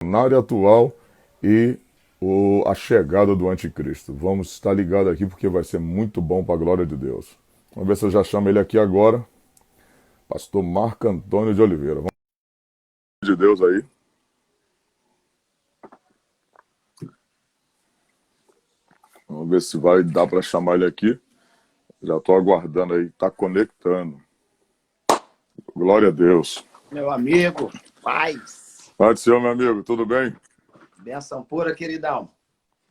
cenário atual e a chegada do anticristo. Vamos estar ligados aqui porque vai ser muito bom para a glória de Deus. Vamos ver se eu já chamo ele aqui agora. Pastor Marco Antônio de Oliveira. Vamos de Deus aí. Vamos ver se vai dar para chamar ele aqui. Já estou aguardando aí. Está conectando. Glória a Deus. Meu amigo, paz. Pai do Senhor, meu amigo, tudo bem? Benção pura, queridão.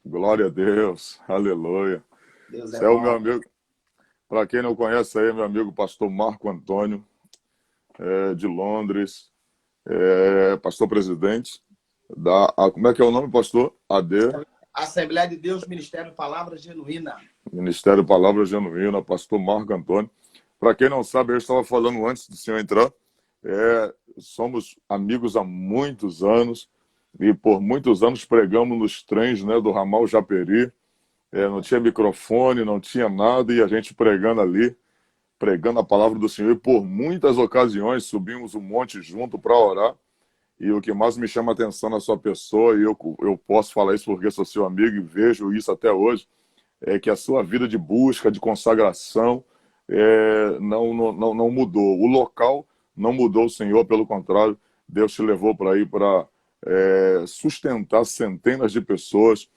Glória a Deus. Aleluia. Deus Você é é o bom. meu amigo. Para quem não conhece aí, meu amigo pastor Marco Antônio, de Londres, pastor presidente como é que é o nome, pastor? Assembleia de Deus, Ministério Palavra Genuína. Ministério Palavra Genuína, pastor Marco Antônio. Para quem não sabe, eu estava falando antes do senhor entrar, somos amigos há muitos anos e por muitos anos pregamos nos trens, né, do ramal Japeri. Não tinha microfone, não tinha nada, e a gente pregando ali, pregando a palavra do Senhor, e por muitas ocasiões subimos um monte junto para orar. E o que mais me chama a atenção na sua pessoa, e eu posso falar isso porque sou seu amigo e vejo isso até hoje, é que a sua vida de busca, de consagração, não mudou. O local não mudou, o Senhor, pelo contrário, Deus te levou para ir para sustentar centenas de pessoas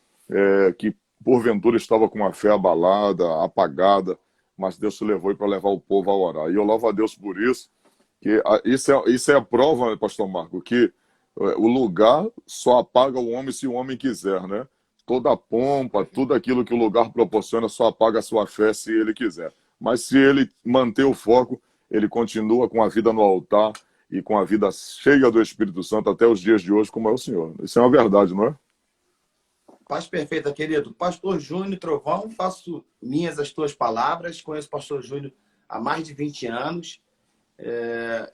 que porventura estavam com a fé abalada, apagada, mas Deus te levou para levar o povo a orar. E eu louvo a Deus por isso, que isso é a prova, pastor Marco, que o lugar só apaga o homem se o homem quiser, né? Toda a pompa, tudo aquilo que o lugar proporciona só apaga a sua fé se ele quiser. Mas se ele manter o foco, ele continua com a vida no altar e com a vida cheia do Espírito Santo até os dias de hoje, como é o Senhor. Isso é uma verdade, não é? Paz perfeita, querido. Pastor Júnior Trovão, faço minhas as tuas palavras. Conheço o pastor Júnior há mais de 20 anos.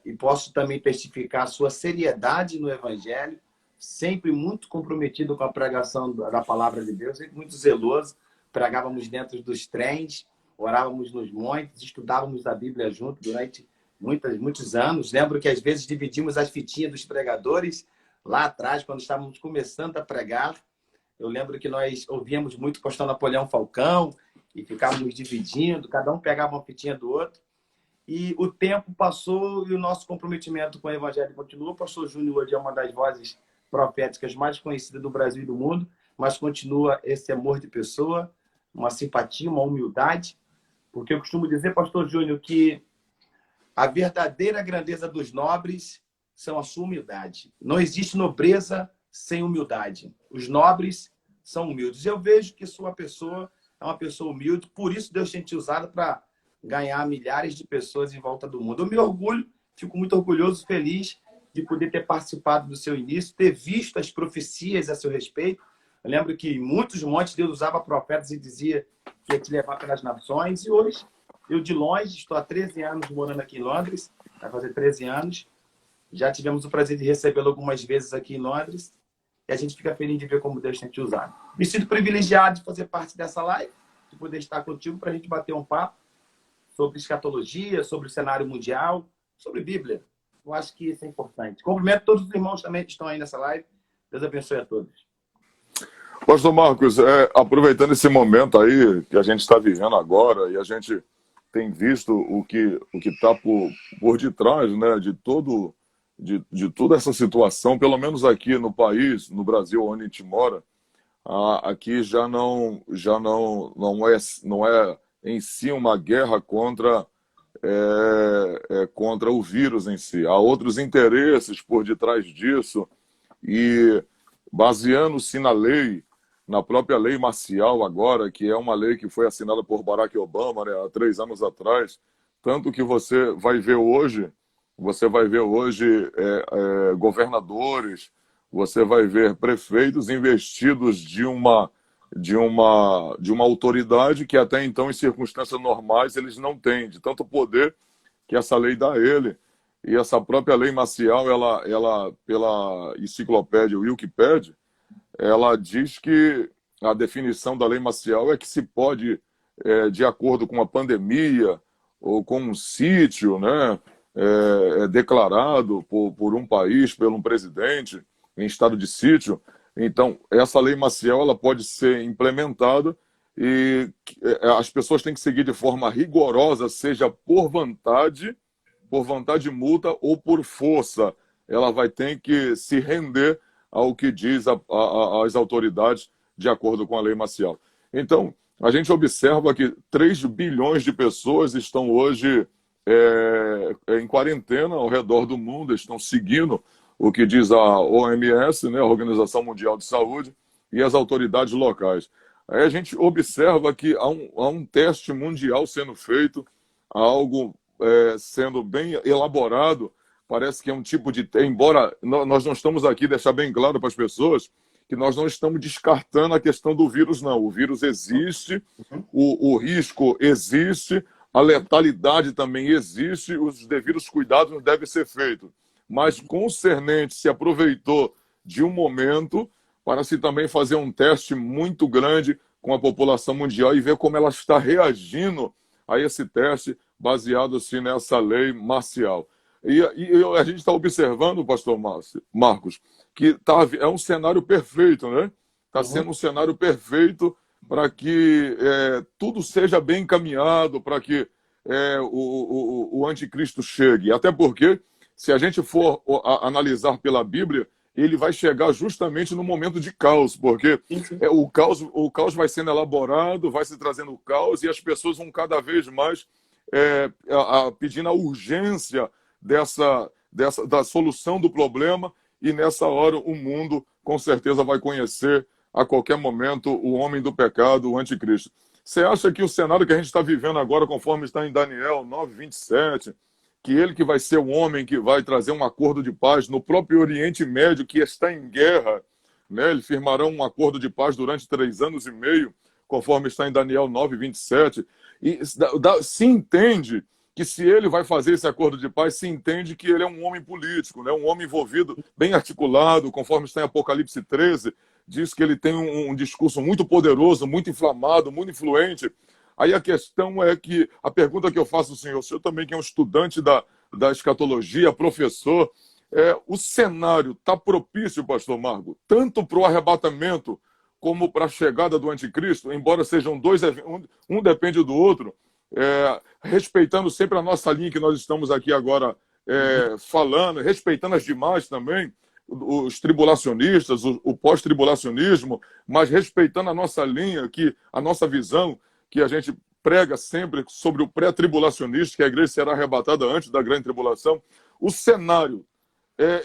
E posso também testificar a sua seriedade no Evangelho, sempre muito comprometido com a pregação da palavra de Deus, sempre muito zeloso. Pregávamos dentro dos trens, orávamos nos montes, estudávamos a Bíblia junto durante muitos anos. Lembro que às vezes dividimos as fitinhas dos pregadores lá atrás, quando estávamos começando a pregar. Eu lembro que nós ouvíamos muito o pastor Napoleão Falcão e ficávamos dividindo, cada um pegava uma fitinha do outro. E o tempo passou e o nosso comprometimento com o Evangelho continuou. O pastor Júnior hoje é uma das vozes proféticas mais conhecidas do Brasil e do mundo, mas continua esse amor de pessoa, uma simpatia, uma humildade. Porque eu costumo dizer, pastor Júnior, que a verdadeira grandeza dos nobres são a sua humildade. Não existe nobreza sem humildade. Os nobres são humildes. Eu vejo que sua pessoa é uma pessoa humilde, por isso Deus tem te usado para ganhar milhares de pessoas em volta do mundo. Eu me orgulho, fico muito orgulhoso, feliz de poder ter participado do seu início, ter visto as profecias a seu respeito. Eu lembro que em muitos montes Deus usava profetas e dizia que ia te levar pelas nações. E hoje, eu de longe, estou há 13 anos morando aqui em Londres, vai fazer 13 anos. Já tivemos o prazer de recebê-lo algumas vezes aqui em Londres. E a gente fica feliz de ver como Deus tem te usado. Me sinto privilegiado de fazer parte dessa live, de poder estar contigo para a gente bater um papo sobre escatologia, sobre o cenário mundial, sobre Bíblia. Eu acho que isso é importante. Cumprimento todos os irmãos também que estão aí nessa live. Deus abençoe a todos. Pastor Marcos, aproveitando esse momento aí que a gente está vivendo agora e a gente tem visto o que está por detrás, né, de toda essa situação, pelo menos aqui no país, no Brasil, onde a gente mora, aqui não é em si uma guerra contra o vírus em si. Há outros interesses por detrás disso e baseando-se na própria lei marcial agora, que é uma lei que foi assinada por Barack Obama, né, há 3 anos atrás, tanto que você vai ver hoje governadores, você vai ver prefeitos investidos de uma autoridade que até então, em circunstâncias normais, eles não têm, de tanto poder que essa lei dá a ele. E essa própria lei marcial, ela pela enciclopédia Wikipedia, ela diz que a definição da lei marcial é que se pode, de acordo com a pandemia ou com um sítio, né, declarado por um país, por um presidente, em estado de sítio. Então, essa lei marcial ela pode ser implementada e as pessoas têm que seguir de forma rigorosa, seja por vontade multa ou por força. Ela vai ter que se render ao que diz as autoridades de acordo com a lei marcial. Então, a gente observa que 3 bilhões de pessoas estão hoje em quarentena ao redor do mundo, estão seguindo o que diz a OMS, né, a Organização Mundial de Saúde, e as autoridades locais. Aí a gente observa que há um teste mundial sendo feito, há algo sendo bem elaborado, parece que é um tipo de... Embora nós não estamos aqui, deixar bem claro para as pessoas, que nós não estamos descartando a questão do vírus, não. O vírus existe, o risco existe, a letalidade também existe, os devidos cuidados devem ser feitos. Mas concernente se aproveitou de um momento para se também fazer um teste muito grande com a população mundial e ver como ela está reagindo a esse teste baseado-se nessa lei marcial. E a gente está observando, pastor Marcos, que é um cenário perfeito, né? Está sendo um cenário perfeito para que tudo seja bem encaminhado, para que o anticristo chegue. Até porque, se a gente for analisar pela Bíblia, ele vai chegar justamente no momento de caos, porque o caos vai sendo elaborado, vai se trazendo o caos, e as pessoas vão cada vez mais pedindo a urgência da solução do problema, e nessa hora o mundo com certeza vai conhecer a qualquer momento o homem do pecado, o anticristo. Você acha que o cenário que a gente está vivendo agora, conforme está em Daniel 9:27, que ele que vai ser o homem que vai trazer um acordo de paz no próprio Oriente Médio, que está em guerra, né? Eles firmarão um acordo de paz durante 3 anos e meio, conforme está em Daniel 9:27, e se entende que se ele vai fazer esse acordo de paz, se entende que ele é um homem político, né? Um homem envolvido, bem articulado, conforme está em Apocalipse 13, diz que ele tem um discurso muito poderoso, muito inflamado, muito influente. Aí a questão é que, a pergunta que eu faço ao senhor, o senhor também que é um estudante da escatologia, professor, o cenário está propício, pastor Marco, tanto para o arrebatamento como para a chegada do anticristo, embora sejam dois, um depende do outro, respeitando sempre a nossa linha que nós estamos aqui agora falando, respeitando as demais também, os tribulacionistas, o pós-tribulacionismo, mas respeitando a nossa linha, a nossa visão, que a gente prega sempre sobre o pré-tribulacionista, que a igreja será arrebatada antes da grande tribulação. O cenário,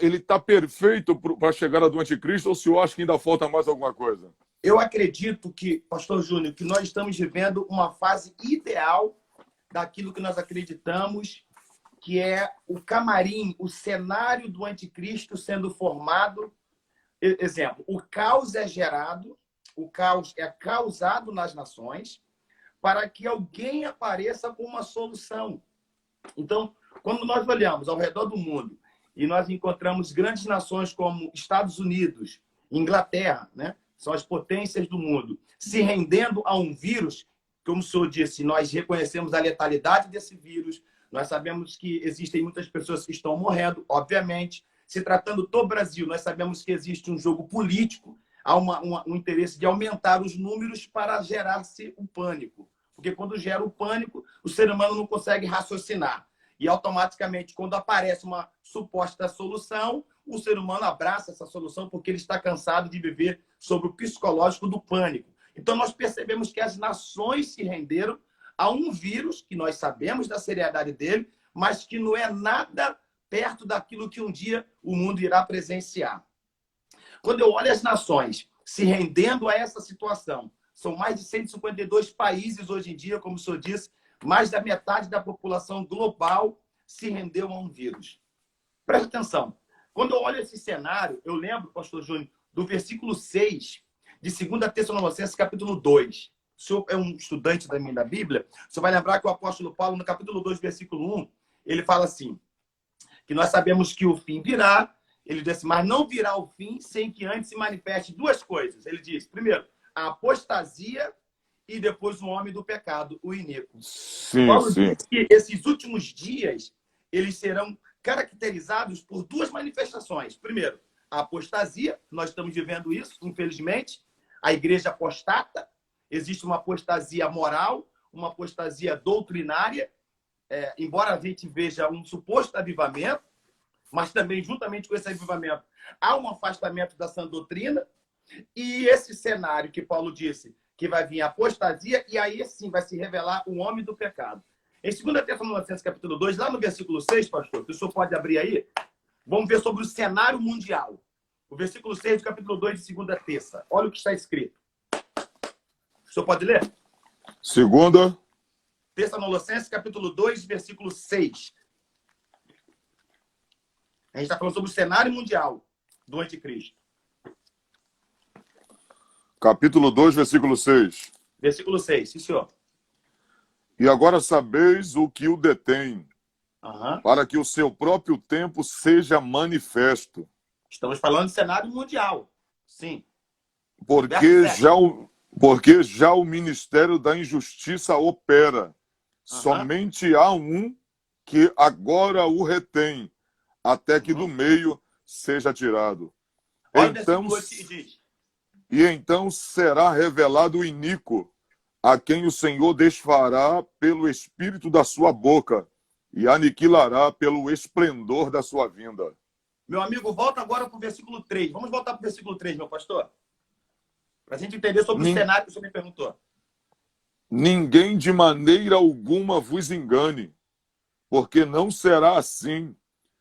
ele está perfeito para a chegada do anticristo, ou se eu acho que ainda falta mais alguma coisa? Eu acredito que, pastor Júnior, que nós estamos vivendo uma fase ideal daquilo que nós acreditamos, que é o camarim, o cenário do anticristo sendo formado. Exemplo, o caos é gerado, o caos é causado nas nações para que alguém apareça com uma solução. Então, quando nós olhamos ao redor do mundo e nós encontramos grandes nações como Estados Unidos, Inglaterra, né? São as potências do mundo, se rendendo a um vírus, como o senhor disse, nós reconhecemos a letalidade desse vírus, nós sabemos que existem muitas pessoas que estão morrendo, obviamente. Se tratando do Brasil, nós sabemos que existe um jogo político, há um interesse de aumentar os números para gerar-se o pânico. Porque quando gera o pânico, o ser humano não consegue raciocinar. E automaticamente, quando aparece uma suposta solução, o ser humano abraça essa solução porque ele está cansado de viver sobre o psicológico do pânico. Então, nós percebemos que as nações se renderam a um vírus que nós sabemos da seriedade dele, mas que não é nada perto daquilo que um dia o mundo irá presenciar. Quando eu olho as nações se rendendo a essa situação, são mais de 152 países hoje em dia, como o senhor disse, mais da metade da população global se rendeu a um vírus. Preste atenção. Quando eu olho esse cenário, eu lembro, pastor Júnior, do versículo 6 de 2 Tessalonicenses, capítulo 2. O senhor é um estudante da Bíblia, o senhor vai lembrar que o apóstolo Paulo, no capítulo 2, versículo 1, ele fala assim, que nós sabemos que o fim virá, ele diz assim, mas não virá o fim sem que antes se manifeste 2 coisas. Ele diz, primeiro, a apostasia e depois o homem do pecado, o iníquo. Sim, Paulo sim. diz que esses últimos dias, eles serão caracterizados por 2 manifestações. Primeiro, a apostasia, nós estamos vivendo isso, infelizmente, a igreja apostata, existe uma apostasia moral, uma apostasia doutrinária, embora a gente veja um suposto avivamento, mas também, juntamente com esse avivamento, há um afastamento da sã doutrina, e esse cenário que Paulo disse, que vai vir a apostasia, e aí sim vai se revelar o homem do pecado. Em 2 Tessalonicenses, capítulo 2, lá no versículo 6, pastor, que o senhor pode abrir aí, vamos ver sobre o cenário mundial. O versículo 6 do capítulo 2 de 2 Tessa. Olha o que está escrito. O senhor pode ler? 2 Tessalonicenses, capítulo 2, versículo 6. A gente está falando sobre o cenário mundial do anticristo. capítulo 2, versículo 6. Versículo 6, sim, senhor. E agora sabeis o que o detém, Uhum. para que o seu próprio tempo seja manifesto. Estamos falando de cenário mundial. Sim. Porque já o ministério da injustiça opera. Somente há um que agora o retém, até que do meio seja tirado. Olha Então, o versículo 8 que diz. E então será revelado o iníquo, a quem o Senhor desfará pelo espírito da sua boca e aniquilará pelo esplendor da sua vinda. Meu amigo, volta agora para o versículo 3. Vamos voltar para o versículo 3, meu pastor? Para a gente entender sobre o cenário que o senhor me perguntou. Ninguém de maneira alguma vos engane, porque não será assim,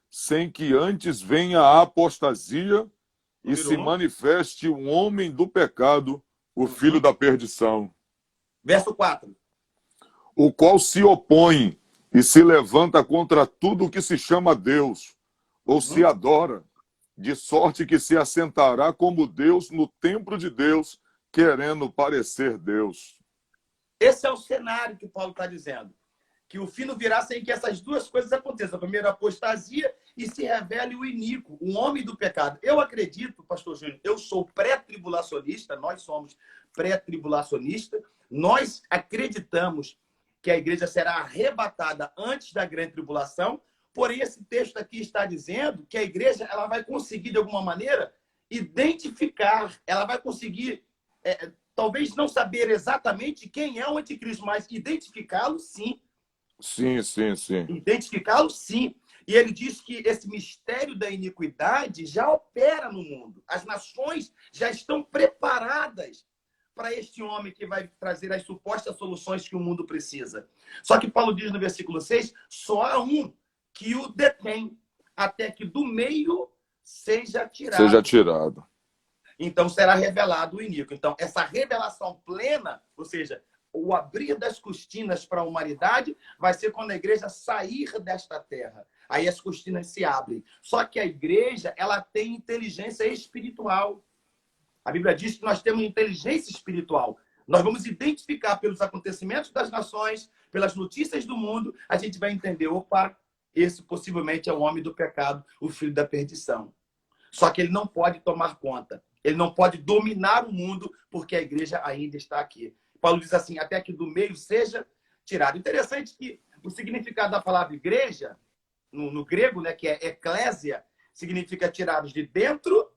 sem que antes venha a apostasia e se manifeste o homem do pecado, o filho da perdição. Verso 4. O qual se opõe e se levanta contra tudo o que se chama Deus, ou se adora, de sorte que se assentará como Deus no templo de Deus, querendo parecer Deus. Esse é o cenário que Paulo está dizendo. Que o fim não virá sem que essas duas coisas aconteçam. Primeiro, a apostasia e se revele o iníquo, o homem do pecado. Eu acredito, pastor Júnior, eu sou pré-tribulacionista, nós somos pré-tribulacionistas, nós acreditamos que a igreja será arrebatada antes da grande tribulação, porém esse texto aqui está dizendo que a igreja ela vai conseguir, de alguma maneira, identificar, ela vai conseguir, talvez não saber exatamente quem é o anticristo, mas identificá-lo, sim. Sim, sim, sim. Identificá-lo, sim. E ele diz que esse mistério da iniquidade já opera no mundo. As nações já estão preparadas para este homem que vai trazer as supostas soluções que o mundo precisa. Só que Paulo diz no versículo 6, só há um que o detém, até que do meio seja tirado. Então será revelado o iníquo. Então, essa revelação plena, ou seja, o abrir das cortinas para a humanidade vai ser quando a igreja sair desta terra. Aí as cortinas se abrem. Só que a igreja, ela tem inteligência espiritual. A Bíblia diz que nós temos inteligência espiritual. Nós vamos identificar pelos acontecimentos das nações, pelas notícias do mundo, a gente vai entender, opa, esse possivelmente é o homem do pecado, o filho da perdição. Só que ele não pode tomar conta. Ele não pode dominar o mundo, porque a igreja ainda está aqui. Paulo diz assim, até que do meio seja tirado. Interessante que o significado da palavra igreja, no grego, né, que é eclésia, significa tirados de dentro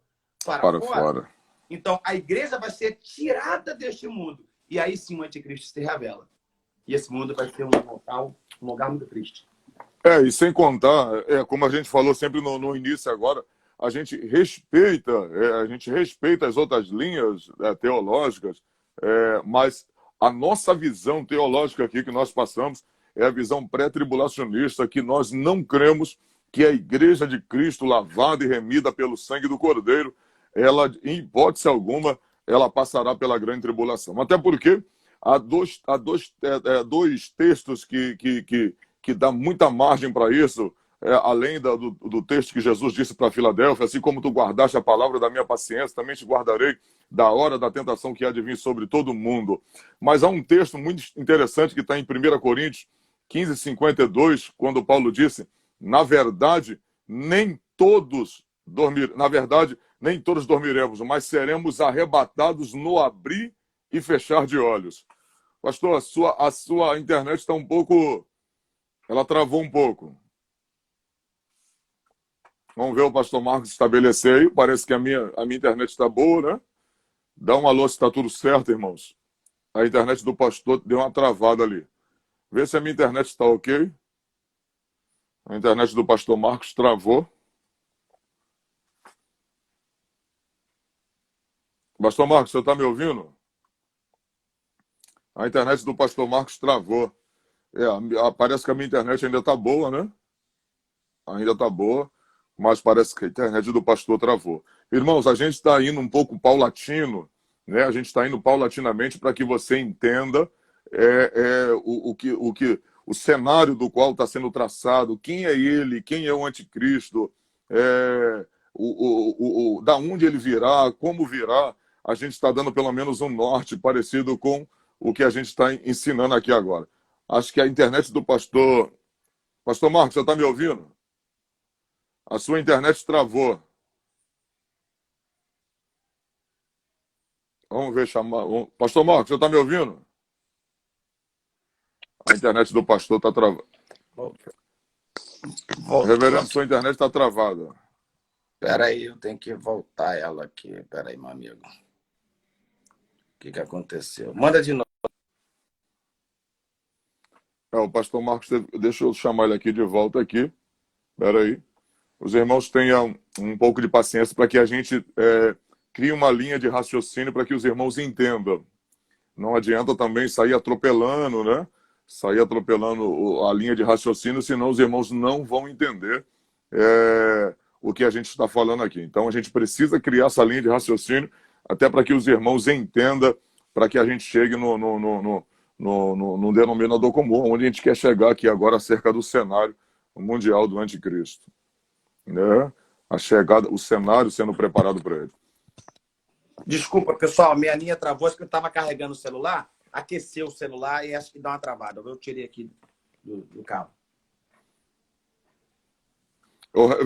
para fora. Então, a igreja vai ser tirada deste mundo. E aí sim o anticristo se revela. E esse mundo vai ser um lugar muito triste. E sem contar, como a gente falou sempre no início agora, a gente respeita as outras linhas teológicas, mas a nossa visão teológica aqui que nós passamos é a visão pré-tribulacionista, que nós não cremos que a igreja de Cristo, lavada e remida pelo sangue do Cordeiro, ela, em hipótese alguma, ela passará pela grande tribulação. Até porque há dois textos que dão muita margem para isso, além do texto que Jesus disse para Filadélfia, assim como tu guardaste a palavra da minha paciência, também te guardarei da hora da tentação que há de vir sobre todo mundo. Mas há um texto muito interessante que está em 1 Coríntios 15:52, quando Paulo disse, na verdade, nem todos dormiremos, mas seremos arrebatados no abrir e fechar de olhos. Pastor, a sua internet está um pouco... Ela travou um pouco. Vamos ver o pastor Marcos estabelecer aí. Parece que a minha internet está boa, né? Dá um alô se está tudo certo, irmãos. A internet do pastor deu uma travada ali. Vê se a minha internet está ok. A internet do pastor Marcos travou. Pastor Marcos, você está me ouvindo? A internet do pastor Marcos travou. Parece que a minha internet ainda está boa, né? Ainda está boa, mas parece que a internet do pastor travou. Irmãos, a gente está indo um pouco paulatino, né? A gente está indo paulatinamente para que você entenda o cenário do qual está sendo traçado, quem é ele, quem é o anticristo, da onde ele virá, como virá. A gente está dando pelo menos um norte parecido com o que a gente está ensinando aqui agora. Acho que a internet do pastor... Pastor Marcos, você está me ouvindo? A sua internet travou. Vamos ver, chamar... Pastor Marcos, você está me ouvindo? A internet do pastor está travada. Reverendo, sua internet está travada. Espera aí, eu tenho que voltar ela aqui. Espera aí, meu amigo. O que aconteceu? Manda de novo. O pastor Marcos, deixa eu chamar ele aqui de volta aqui. Espera aí. Os irmãos tenham um pouco de paciência para que a gente crie uma linha de raciocínio para que os irmãos entendam. Não adianta também sair atropelando, né? Sair atropelando a linha de raciocínio, senão os irmãos não vão entender o que a gente está falando aqui. Então, a gente precisa criar essa linha de raciocínio até para que os irmãos entendam, para que a gente chegue no denominador comum, onde a gente quer chegar aqui agora acerca do cenário mundial do anticristo. Né? A chegada, o cenário sendo preparado para ele. Desculpa, pessoal, minha linha travou, acho que eu estava carregando o celular, aqueceu o celular e acho que dá uma travada. Eu tirei aqui do cabo.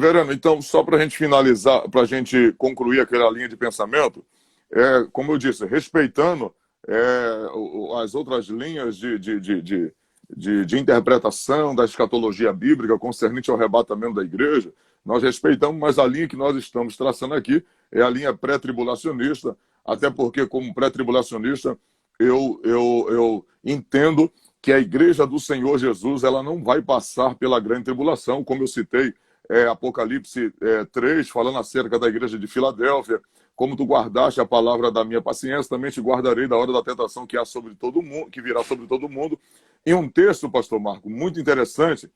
Verano, então, só para a gente finalizar, para a gente concluir aquela linha de pensamento, como eu disse, respeitando as outras linhas de interpretação da escatologia bíblica concernente ao arrebatamento da igreja, nós respeitamos, mas a linha que nós estamos traçando aqui é a linha pré-tribulacionista, até porque, como pré-tribulacionista, eu entendo que a igreja do Senhor Jesus ela não vai passar pela grande tribulação, como eu citei, Apocalipse 3, falando acerca da igreja de Filadélfia, como tu guardaste a palavra da minha paciência, também te guardarei da hora da tentação que há sobre todo mundo, que virá sobre todo mundo. E um texto, pastor Marco, muito interessante,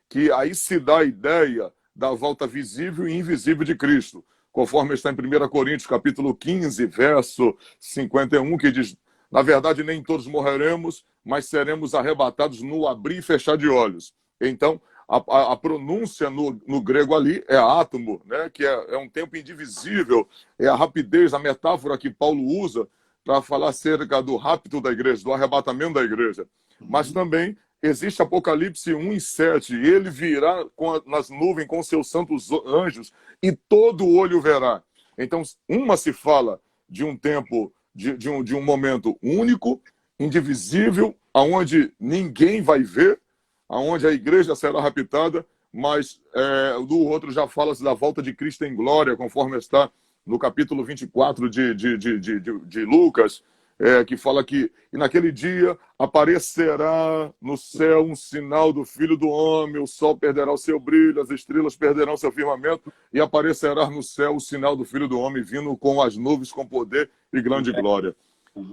que aí se dá a ideia da volta visível e invisível de Cristo, conforme está em 1 Coríntios, capítulo 15, verso 51, que diz, na verdade, nem todos morreremos, mas seremos arrebatados no abrir e fechar de olhos. Então, a pronúncia no grego ali é átomo, né? Que é um tempo indivisível, é a rapidez, a metáfora que Paulo usa para falar acerca do rapto da igreja, do arrebatamento da igreja. Mas também existe Apocalipse 1:7, ele virá nas nuvens com seus santos anjos e todo olho verá. Então, uma se fala de um tempo, de um momento único, indivisível, aonde ninguém vai ver, aonde a igreja será raptada, mas do outro já fala-se da volta de Cristo em glória, conforme está no capítulo 24 de Lucas, que fala que e naquele dia aparecerá no céu um sinal do Filho do Homem, o sol perderá o seu brilho, as estrelas perderão seu firmamento, e aparecerá no céu o sinal do Filho do Homem vindo com as nuvens com poder e grande glória.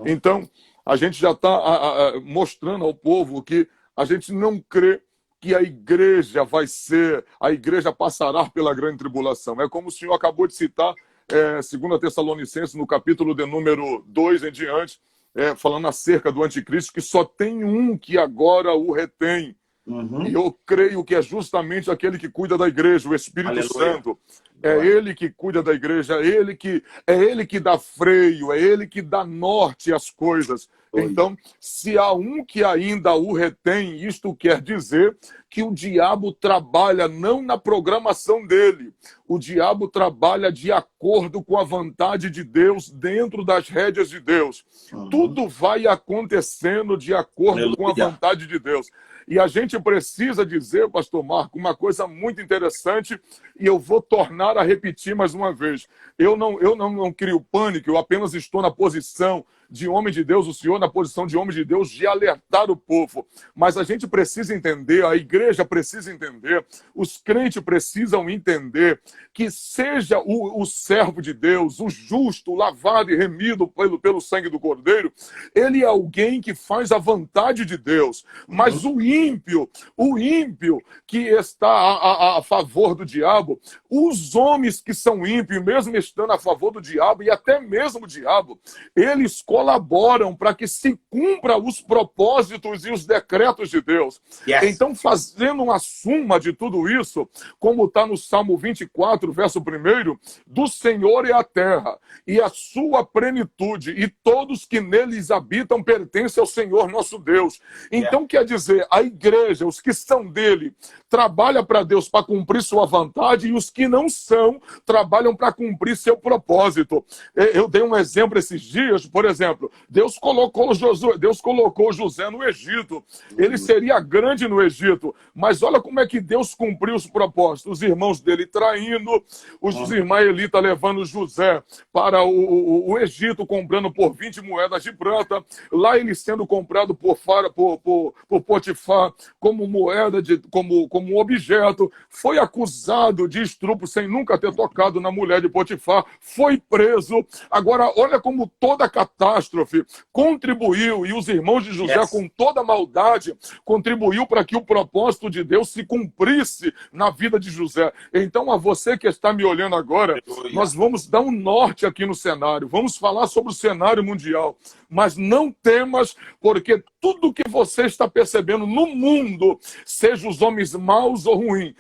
Então, a gente já está mostrando ao povo que a gente não crê que a igreja passará pela grande tribulação. É como o senhor acabou de citar, 2 Tessalonicenses, no capítulo de número 2 em diante, falando acerca do anticristo, que só tem um que agora o retém. E eu creio que é justamente aquele que cuida da igreja, o Espírito Santo. É ele que cuida da igreja, é ele que dá freio, é ele que dá norte às coisas. Então, se há um que ainda o retém, isto quer dizer que o diabo trabalha não na programação dele. O diabo trabalha de acordo com a vontade de Deus, dentro das rédeas de Deus. Tudo vai acontecendo de acordo com a vontade de Deus. E a gente precisa dizer, pastor Marco, uma coisa muito interessante, e eu vou tornar a repetir mais uma vez. Eu não crio pânico, eu apenas estou na posição de homem de Deus, o senhor na posição de homem de Deus, de alertar o povo. Mas a gente precisa entender, a igreja precisa entender, os crentes precisam entender que seja o servo de Deus, o justo, lavado e remido pelo sangue do Cordeiro, ele é alguém que faz a vontade de Deus. Mas o ímpio que está a favor do diabo, os homens que são ímpios, mesmo estando a favor do diabo, e até mesmo o diabo, eles colaboram para que se cumpra os propósitos e os decretos de Deus. Yes. Então, fazendo uma suma de tudo isso, como está no Salmo 24, verso 1, do Senhor é a terra e a sua plenitude, e todos que neles habitam pertencem ao Senhor nosso Deus. Então, quer dizer, a igreja, os que são dele, trabalham para Deus para cumprir sua vontade, e os que não são, trabalham para cumprir seu propósito. Eu dei um exemplo esses dias, por exemplo, Deus colocou José no Egito. Ele seria grande no Egito, mas olha como é que Deus cumpriu os propósitos. Os irmãos dele traindo, os ismaelitas levando José para o Egito, comprando por 20 moedas de prata, lá ele sendo comprado por Potifar como moeda, como um objeto, foi acusado de estupro sem nunca ter tocado na mulher de Potifar, foi preso. Agora, olha como toda a catástrofe contribuiu, e os irmãos de José, com toda a maldade, contribuiu para que o propósito de Deus se cumprisse na vida de José. Então, a você que está me olhando agora, nós vamos dar um norte aqui no cenário, vamos falar sobre o cenário mundial, mas não temas, porque tudo que você está percebendo no mundo, seja os homens maus ou ruins,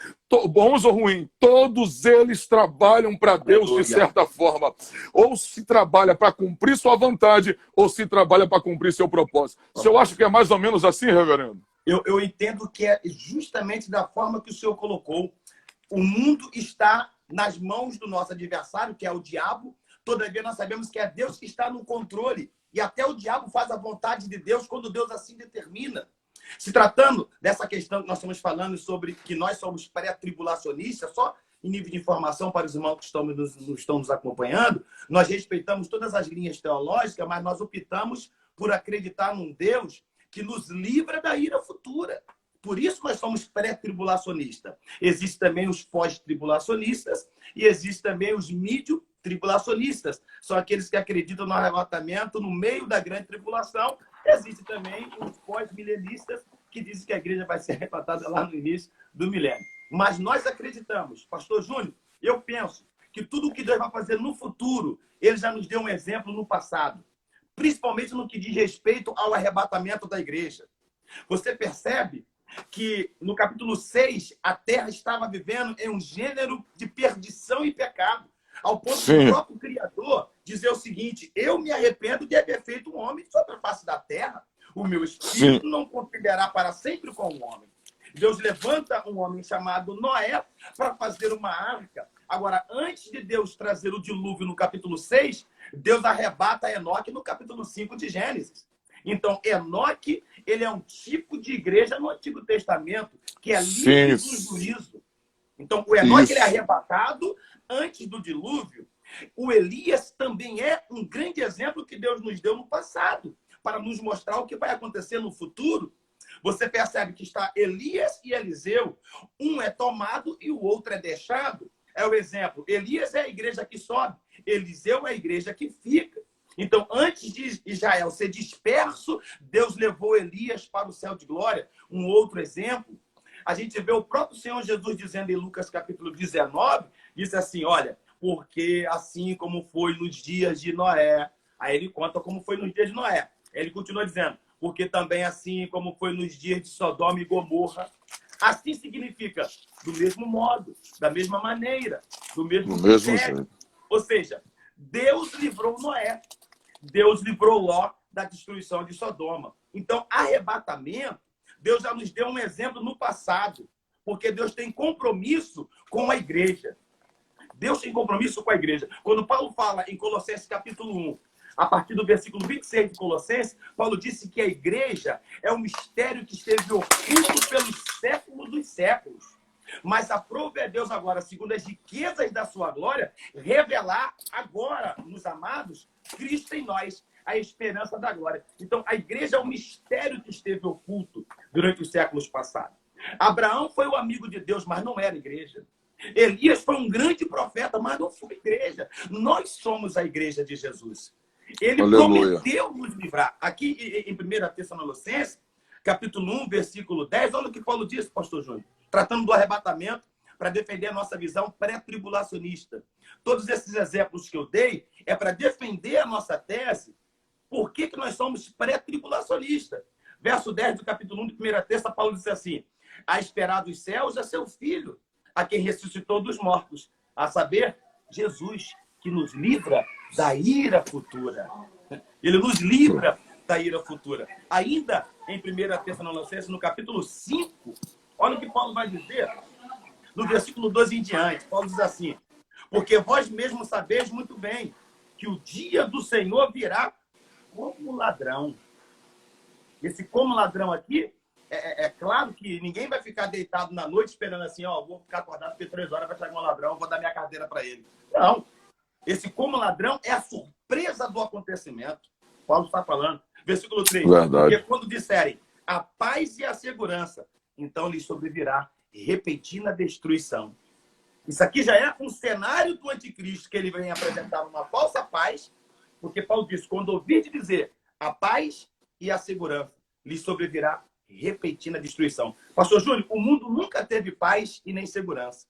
bons ou ruins, todos eles trabalham para Deus de certa forma. Ou se trabalha para cumprir sua vontade, ou se trabalha para cumprir seu propósito. O senhor acha que é mais ou menos assim, reverendo? Eu entendo que é justamente da forma que o senhor colocou. O mundo está nas mãos do nosso adversário, que é o diabo. Todavia, nós sabemos que é Deus que está no controle. E até o diabo faz a vontade de Deus quando Deus assim determina. Se tratando dessa questão que nós estamos falando sobre que nós somos pré-tribulacionistas, só em nível de informação para os irmãos que estão nos acompanhando, nós respeitamos todas as linhas teológicas, mas nós optamos por acreditar num Deus que nos livra da ira futura. Por isso nós somos pré-tribulacionistas. Existem também os pós-tribulacionistas e existem também os mídio-tribulacionistas. São aqueles que acreditam no arrebatamento no meio da grande tribulação. Existem também os pós-milenistas que dizem que a igreja vai ser arrebatada lá no início do milênio. Mas nós acreditamos, pastor Júnior, eu penso que tudo o que Deus vai fazer no futuro, ele já nos deu um exemplo no passado. Principalmente no que diz respeito ao arrebatamento da igreja. Você percebe que no capítulo 6, a terra estava vivendo em um gênero de perdição e pecado. Ao ponto do próprio Criador dizer o seguinte: eu me arrependo de haver feito um homem sobre a face da terra. O meu espírito não contenderá para sempre com o homem. Deus levanta um homem chamado Noé para fazer uma arca. Agora, antes de Deus trazer o dilúvio no capítulo 6, Deus arrebata Enoque no capítulo 5 de Gênesis. Então, Enoque, ele é um tipo de igreja no Antigo Testamento, que é livre do juízo. Então, o Enoque ele é arrebatado antes do dilúvio. O Elias também é um grande exemplo que Deus nos deu no passado, para nos mostrar o que vai acontecer no futuro. Você percebe que está Elias e Eliseu. Um é tomado e o outro é deixado. É o exemplo. Elias é a igreja que sobe. Eliseu é a igreja que fica. Então, antes de Israel ser disperso, Deus levou Elias para o céu de glória. Um outro exemplo, a gente vê o próprio Senhor Jesus dizendo em Lucas capítulo 19, diz assim, olha, porque assim como foi nos dias de Noé, aí ele conta como foi nos dias de Noé. Ele continua dizendo, porque também assim como foi nos dias de Sodoma e Gomorra, assim significa do mesmo modo, da mesma maneira, do mesmo jeito. Ou seja, Deus livrou Noé, Deus livrou Ló da destruição de Sodoma. Então, arrebatamento, Deus já nos deu um exemplo no passado, porque Deus tem compromisso com a igreja. Deus tem compromisso com a igreja. Quando Paulo fala em Colossenses capítulo 1, a partir do versículo 26 de Colossenses, Paulo disse que a igreja é um mistério que esteve oculto pelos séculos dos séculos. Mas aprove a Deus agora, segundo as riquezas da sua glória, revelar agora nos amados Cristo em nós, a esperança da glória. Então, a igreja é um mistério que esteve oculto durante os séculos passados. Abraão foi o amigo de Deus, mas não era igreja. Elias foi um grande profeta, mas não foi igreja. Nós somos a igreja de Jesus. Ele prometeu nos livrar. Aqui em 1 Tessalonicenses, capítulo 1, versículo 10, olha o que Paulo disse, pastor Júnior, tratando do arrebatamento para defender a nossa visão pré-tribulacionista. Todos esses exemplos que eu dei é para defender a nossa tese. Por que nós somos pré-tribulacionistas? Verso 10 do capítulo 1 de 1 Tessalonicenses, Paulo disse assim: a esperar dos céus é seu Filho, a quem ressuscitou dos mortos, a saber, Jesus, que nos livra da ira futura. Ele nos livra da ira futura. Ainda em 1 Tessalonicenses, no capítulo 5, olha o que Paulo vai dizer, no versículo 12 em diante. Paulo diz assim: porque vós mesmos sabeis muito bem que o dia do Senhor virá como ladrão. Esse como ladrão aqui, é claro que ninguém vai ficar deitado na noite esperando assim, ó, vou ficar acordado porque 3 horas vai chegar um ladrão, vou dar minha carteira para ele. Não. Esse como ladrão é a surpresa do acontecimento. Paulo está falando. Versículo 3. Verdade. Porque quando disserem a paz e a segurança, então lhes sobrevirá repentina destruição. Isso aqui já é um cenário do anticristo, que ele vem apresentar uma falsa paz, porque Paulo diz, quando ouvir dizer a paz e a segurança, lhes sobrevirá repentina destruição. Pastor Júnior, o mundo nunca teve paz e nem segurança.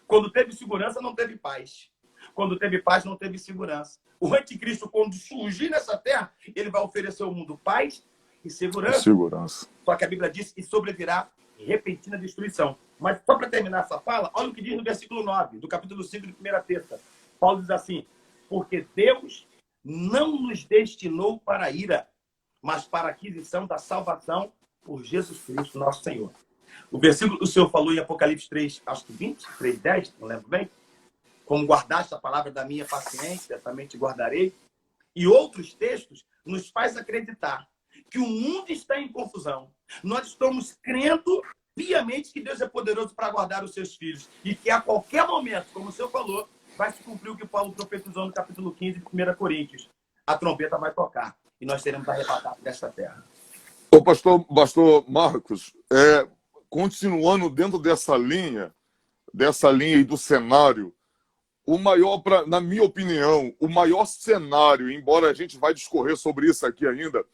Quando teve segurança, não teve paz. Quando teve paz, não teve segurança. O anticristo, quando surgir nessa terra, ele vai oferecer ao mundo paz e segurança. Só que a Bíblia diz que sobrevirá repentina destruição. Mas só para terminar essa fala, olha o que diz no versículo 9, do capítulo 5 de 1 Tessalonicenses. Paulo diz assim: porque Deus não nos destinou para a ira, mas para a aquisição da salvação por Jesus Cristo, nosso Senhor. O versículo que o Senhor falou em Apocalipse 3, acho que 20, 3, 10, não lembro bem. Como guardaste a palavra da minha paciência, também te guardarei. E outros textos nos faz acreditar que o mundo está em confusão. Nós estamos crendo piamente que Deus é poderoso para guardar os seus filhos. E que a qualquer momento, como o Senhor falou, vai se cumprir o que Paulo profetizou no capítulo 15 de 1 Coríntios. A trombeta vai tocar e nós seremos arrebatados desta terra. Ô, pastor Marcos, continuando dentro dessa linha aí do cenário, o maior, na minha opinião, o maior cenário, embora a gente vai discorrer sobre isso aqui ainda,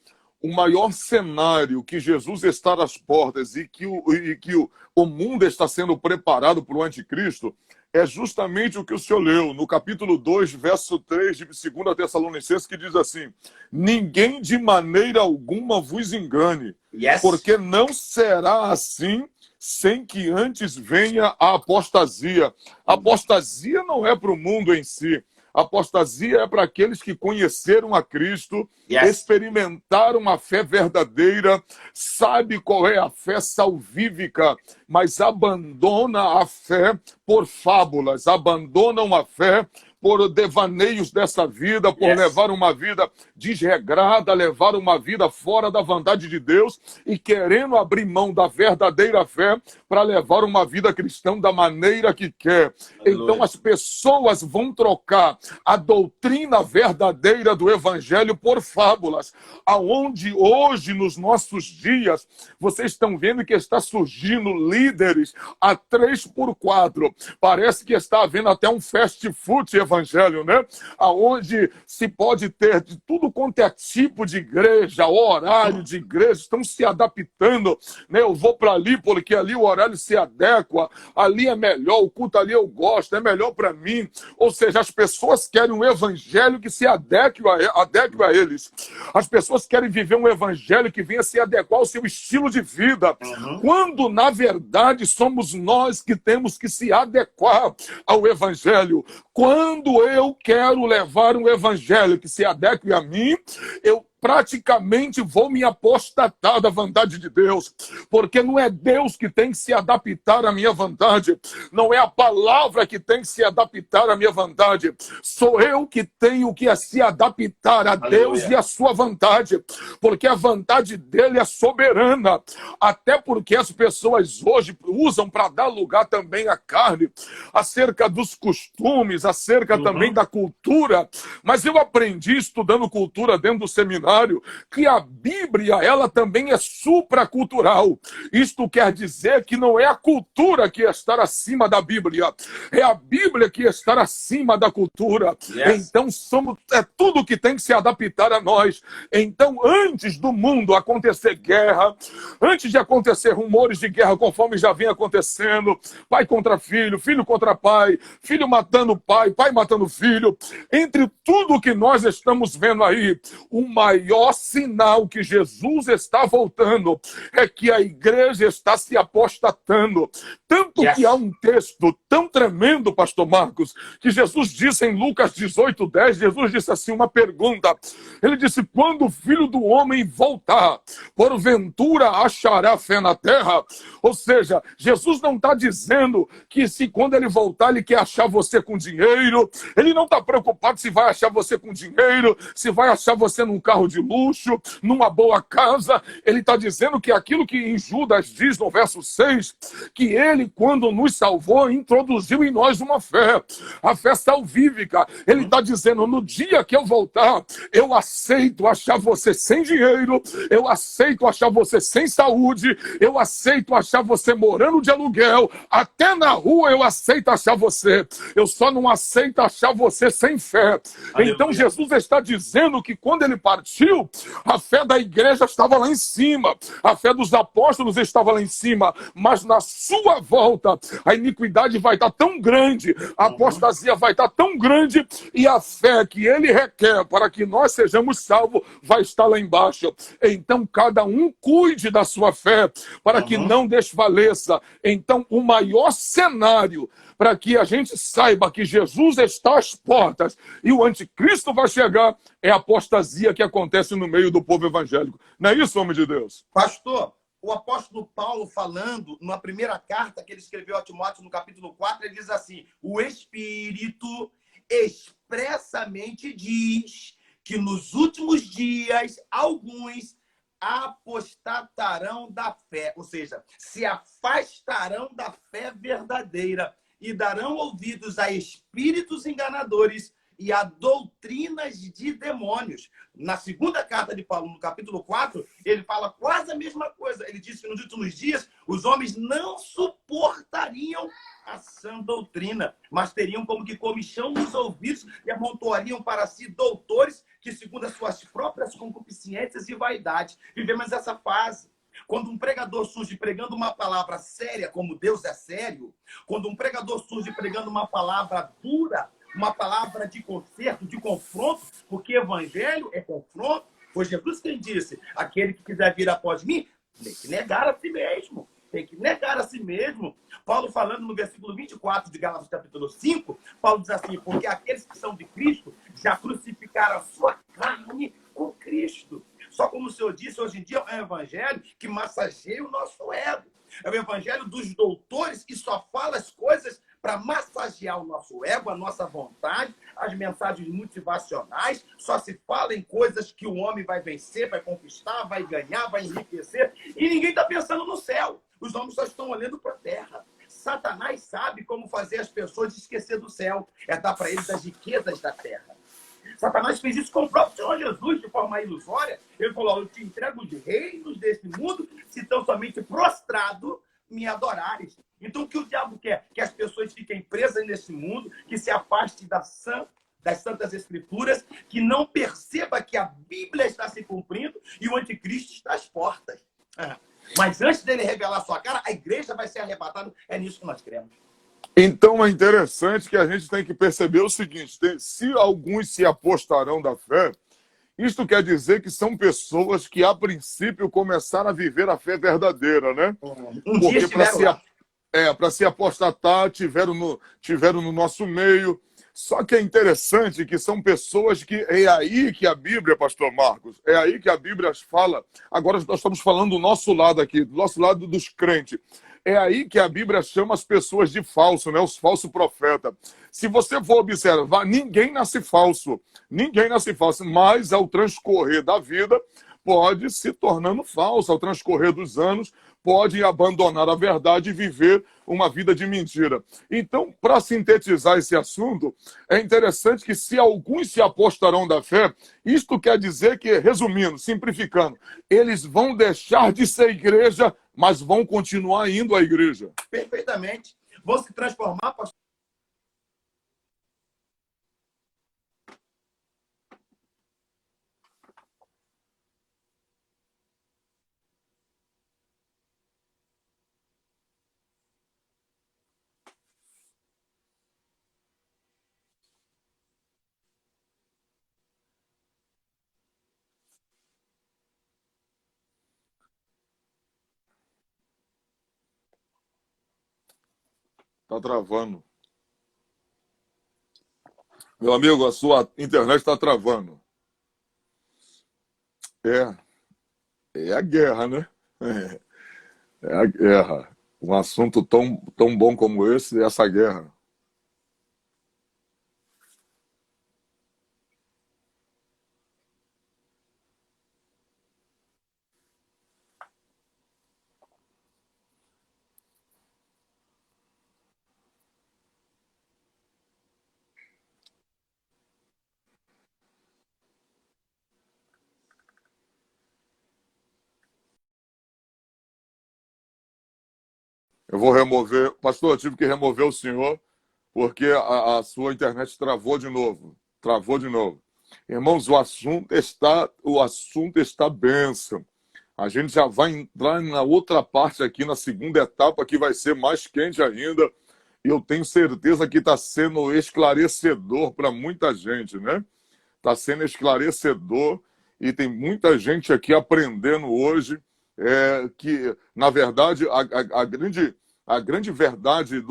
o maior cenário que Jesus está às portas e que o mundo está sendo preparado para o anticristo é justamente o que o senhor leu no capítulo 2, verso 3 de 2 Tessalonicenses, que diz assim: ninguém de maneira alguma vos engane, porque não será assim sem que antes venha a apostasia. A apostasia não é para o mundo em si. A apostasia é para aqueles que conheceram a Cristo, experimentaram a fé verdadeira, sabe qual é a fé salvífica, mas abandona a fé por fábulas, abandonam a fé por devaneios dessa vida, por levar uma vida desregrada, levar uma vida fora da vontade de Deus e querendo abrir mão da verdadeira fé para levar uma vida cristã da maneira que quer. Aleluia. Então as pessoas vão trocar a doutrina verdadeira do evangelho por fábulas, aonde hoje, nos nossos dias, vocês estão vendo que está surgindo líderes a 3x4. Parece que está havendo até um fast food evangelho, né? Aonde se pode ter de tudo quanto é tipo de igreja, horário de igreja, estão se adaptando, né? Eu vou para ali porque ali o horário se adequa, ali é melhor, o culto ali eu gosto, é melhor para mim. Ou seja, as pessoas querem um evangelho que se adeque a eles. As pessoas querem viver um evangelho que venha se adequar ao seu estilo de vida, quando na verdade somos nós que temos que se adequar ao evangelho. Quando eu quero levar um evangelho que se adeque a mim, eu praticamente vou me apostatar da vontade de Deus, porque não é Deus que tem que se adaptar à minha vontade, não é a palavra que tem que se adaptar à minha vontade, sou eu que tenho que se adaptar a Deus e a sua vontade, porque a vontade dele é soberana, até porque as pessoas hoje usam para dar lugar também à carne, acerca dos costumes, acerca também da cultura, mas eu aprendi estudando cultura dentro do seminário, que a Bíblia, ela também é supracultural. Isto quer dizer que não é a cultura que está acima da Bíblia, é a Bíblia que está acima da cultura. Então é tudo que tem que se adaptar a nós. Então, antes do mundo acontecer guerra, antes de acontecer rumores de guerra, conforme já vem acontecendo, pai contra filho, filho contra pai, filho matando pai, pai matando filho, entre tudo que nós estamos vendo aí, o maior sinal que Jesus está voltando é que a igreja está se apostatando. Tanto que há um texto tão tremendo, pastor Marcos, que Jesus disse em Lucas 18:10, Jesus disse assim, uma pergunta, ele disse, quando o Filho do Homem voltar, porventura achará fé na terra? Ou seja, Jesus não está dizendo que se quando ele voltar, ele quer achar você com dinheiro, ele não está preocupado se vai achar você com dinheiro, se vai achar você num carro de luxo, numa boa casa, ele está dizendo que aquilo que em Judas diz no verso 6, que ele, quando nos salvou, introduziu em nós uma fé, a fé salvífica. Ele está dizendo, no dia que eu voltar, eu aceito achar você sem dinheiro, eu aceito achar você sem saúde, eu aceito achar você morando de aluguel, até na rua eu aceito achar você, eu só não aceito achar você sem fé. Aleluia. Então Jesus está dizendo que quando ele partiu, a fé da igreja estava lá em cima, a fé dos apóstolos estava lá em cima, mas na sua volta a iniquidade vai estar tão grande, a apostasia vai estar tão grande, e a fé que ele requer para que nós sejamos salvos vai estar lá embaixo. Então cada um cuide da sua fé para que não desfaleça. Então o maior cenário para que a gente saiba que Jesus está às portas e o anticristo vai chegar é a apostasia que acontece no meio do povo evangélico. Não é isso, homem de Deus? Pastor, o apóstolo Paulo falando na primeira carta que ele escreveu a Timóteo no capítulo 4, ele diz assim, o Espírito expressamente diz que nos últimos dias alguns apostatarão da fé, ou seja, se afastarão da fé verdadeira e darão ouvidos a espíritos enganadores e a doutrinas de demônios. Na segunda carta de Paulo, no capítulo 4, ele fala quase a mesma coisa. Ele diz que nos últimos dias os homens não suportariam a sã doutrina, mas teriam como que comichão nos ouvidos e amontoariam para si doutores que, segundo as suas próprias concupiscências e vaidades, vivemos essa fase. Quando um pregador surge pregando uma palavra séria, como Deus é sério, quando um pregador surge pregando uma palavra dura, uma palavra de conserto, de confronto, porque evangelho é confronto, foi Jesus quem disse, aquele que quiser vir após mim, tem que negar a si mesmo. Tem que negar a si mesmo. Paulo falando no versículo 24 de Gálatas capítulo 5, Paulo diz assim, porque aqueles que são de Cristo já crucificaram a sua carne com Cristo. Só como o Senhor disse, hoje em dia é um evangelho que massageia o nosso ego. É o evangelho dos doutores que só fala as coisas para massagear o nosso ego, a nossa vontade, as mensagens motivacionais. Só se fala em coisas que o homem vai vencer, vai conquistar, vai ganhar, vai enriquecer. E ninguém está pensando no céu. Os homens só estão olhando para a terra. Satanás sabe como fazer as pessoas esquecer do céu. É dar para eles as riquezas da terra. Satanás fez isso com o próprio Senhor Jesus de forma ilusória. Ele falou, eu te entrego os reinos deste mundo se tão somente prostrado me adorares. Então o que o diabo quer? Que as pessoas fiquem presas nesse mundo, que se afastem das Santas Escrituras, que não perceba que a Bíblia está se cumprindo e o anticristo está às portas. Mas antes dele revelar sua cara, a igreja vai ser arrebatada. É nisso que nós cremos. Então é interessante que a gente tem que perceber o seguinte, se alguns se apostarão da fé, isto quer dizer que são pessoas que, a princípio, começaram a viver a fé verdadeira, né? Porque para se apostatar, tiveram no nosso meio, Só que é interessante que são pessoas que... É aí que a Bíblia, pastor Marcos, é aí que a Bíblia fala... Agora nós estamos falando do nosso lado aqui, do nosso lado dos crentes. É aí que a Bíblia chama as pessoas de falso, né? Os falsos profetas. Se você for observar, ninguém nasce falso. Ninguém nasce falso, mas ao transcorrer da vida pode se tornando falso. Ao transcorrer dos anos, pode abandonar a verdade e viver uma vida de mentira. Então, para sintetizar esse assunto, é interessante que se alguns se apostarão da fé, isto quer dizer que, resumindo, simplificando, eles vão deixar de ser igreja, mas vão continuar indo à igreja. Perfeitamente. Vão se transformar, pastor? Tá travando. Meu amigo, a sua internet está travando. É a guerra, né? É a guerra. Um assunto tão bom como esse é essa guerra. Eu vou remover... Pastor, eu tive que remover o senhor porque a sua internet travou de novo. Travou de novo. Irmãos, o assunto está bênção. A gente já vai entrar na outra parte aqui, na segunda etapa, que vai ser mais quente ainda. E eu tenho certeza que está sendo esclarecedor para muita gente, né? Está sendo esclarecedor e tem muita gente aqui aprendendo hoje que, na verdade, a grande verdade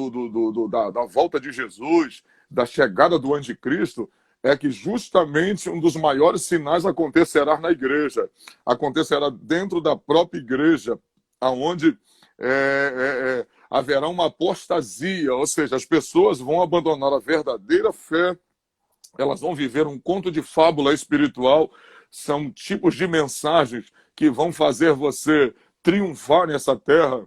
da volta de Jesus, da chegada do anticristo, é que justamente um dos maiores sinais acontecerá na igreja, acontecerá dentro da própria igreja, onde haverá uma apostasia, ou seja, as pessoas vão abandonar a verdadeira fé, elas vão viver um conto de fábula espiritual, são tipos de mensagens que vão fazer você triunfar nessa terra,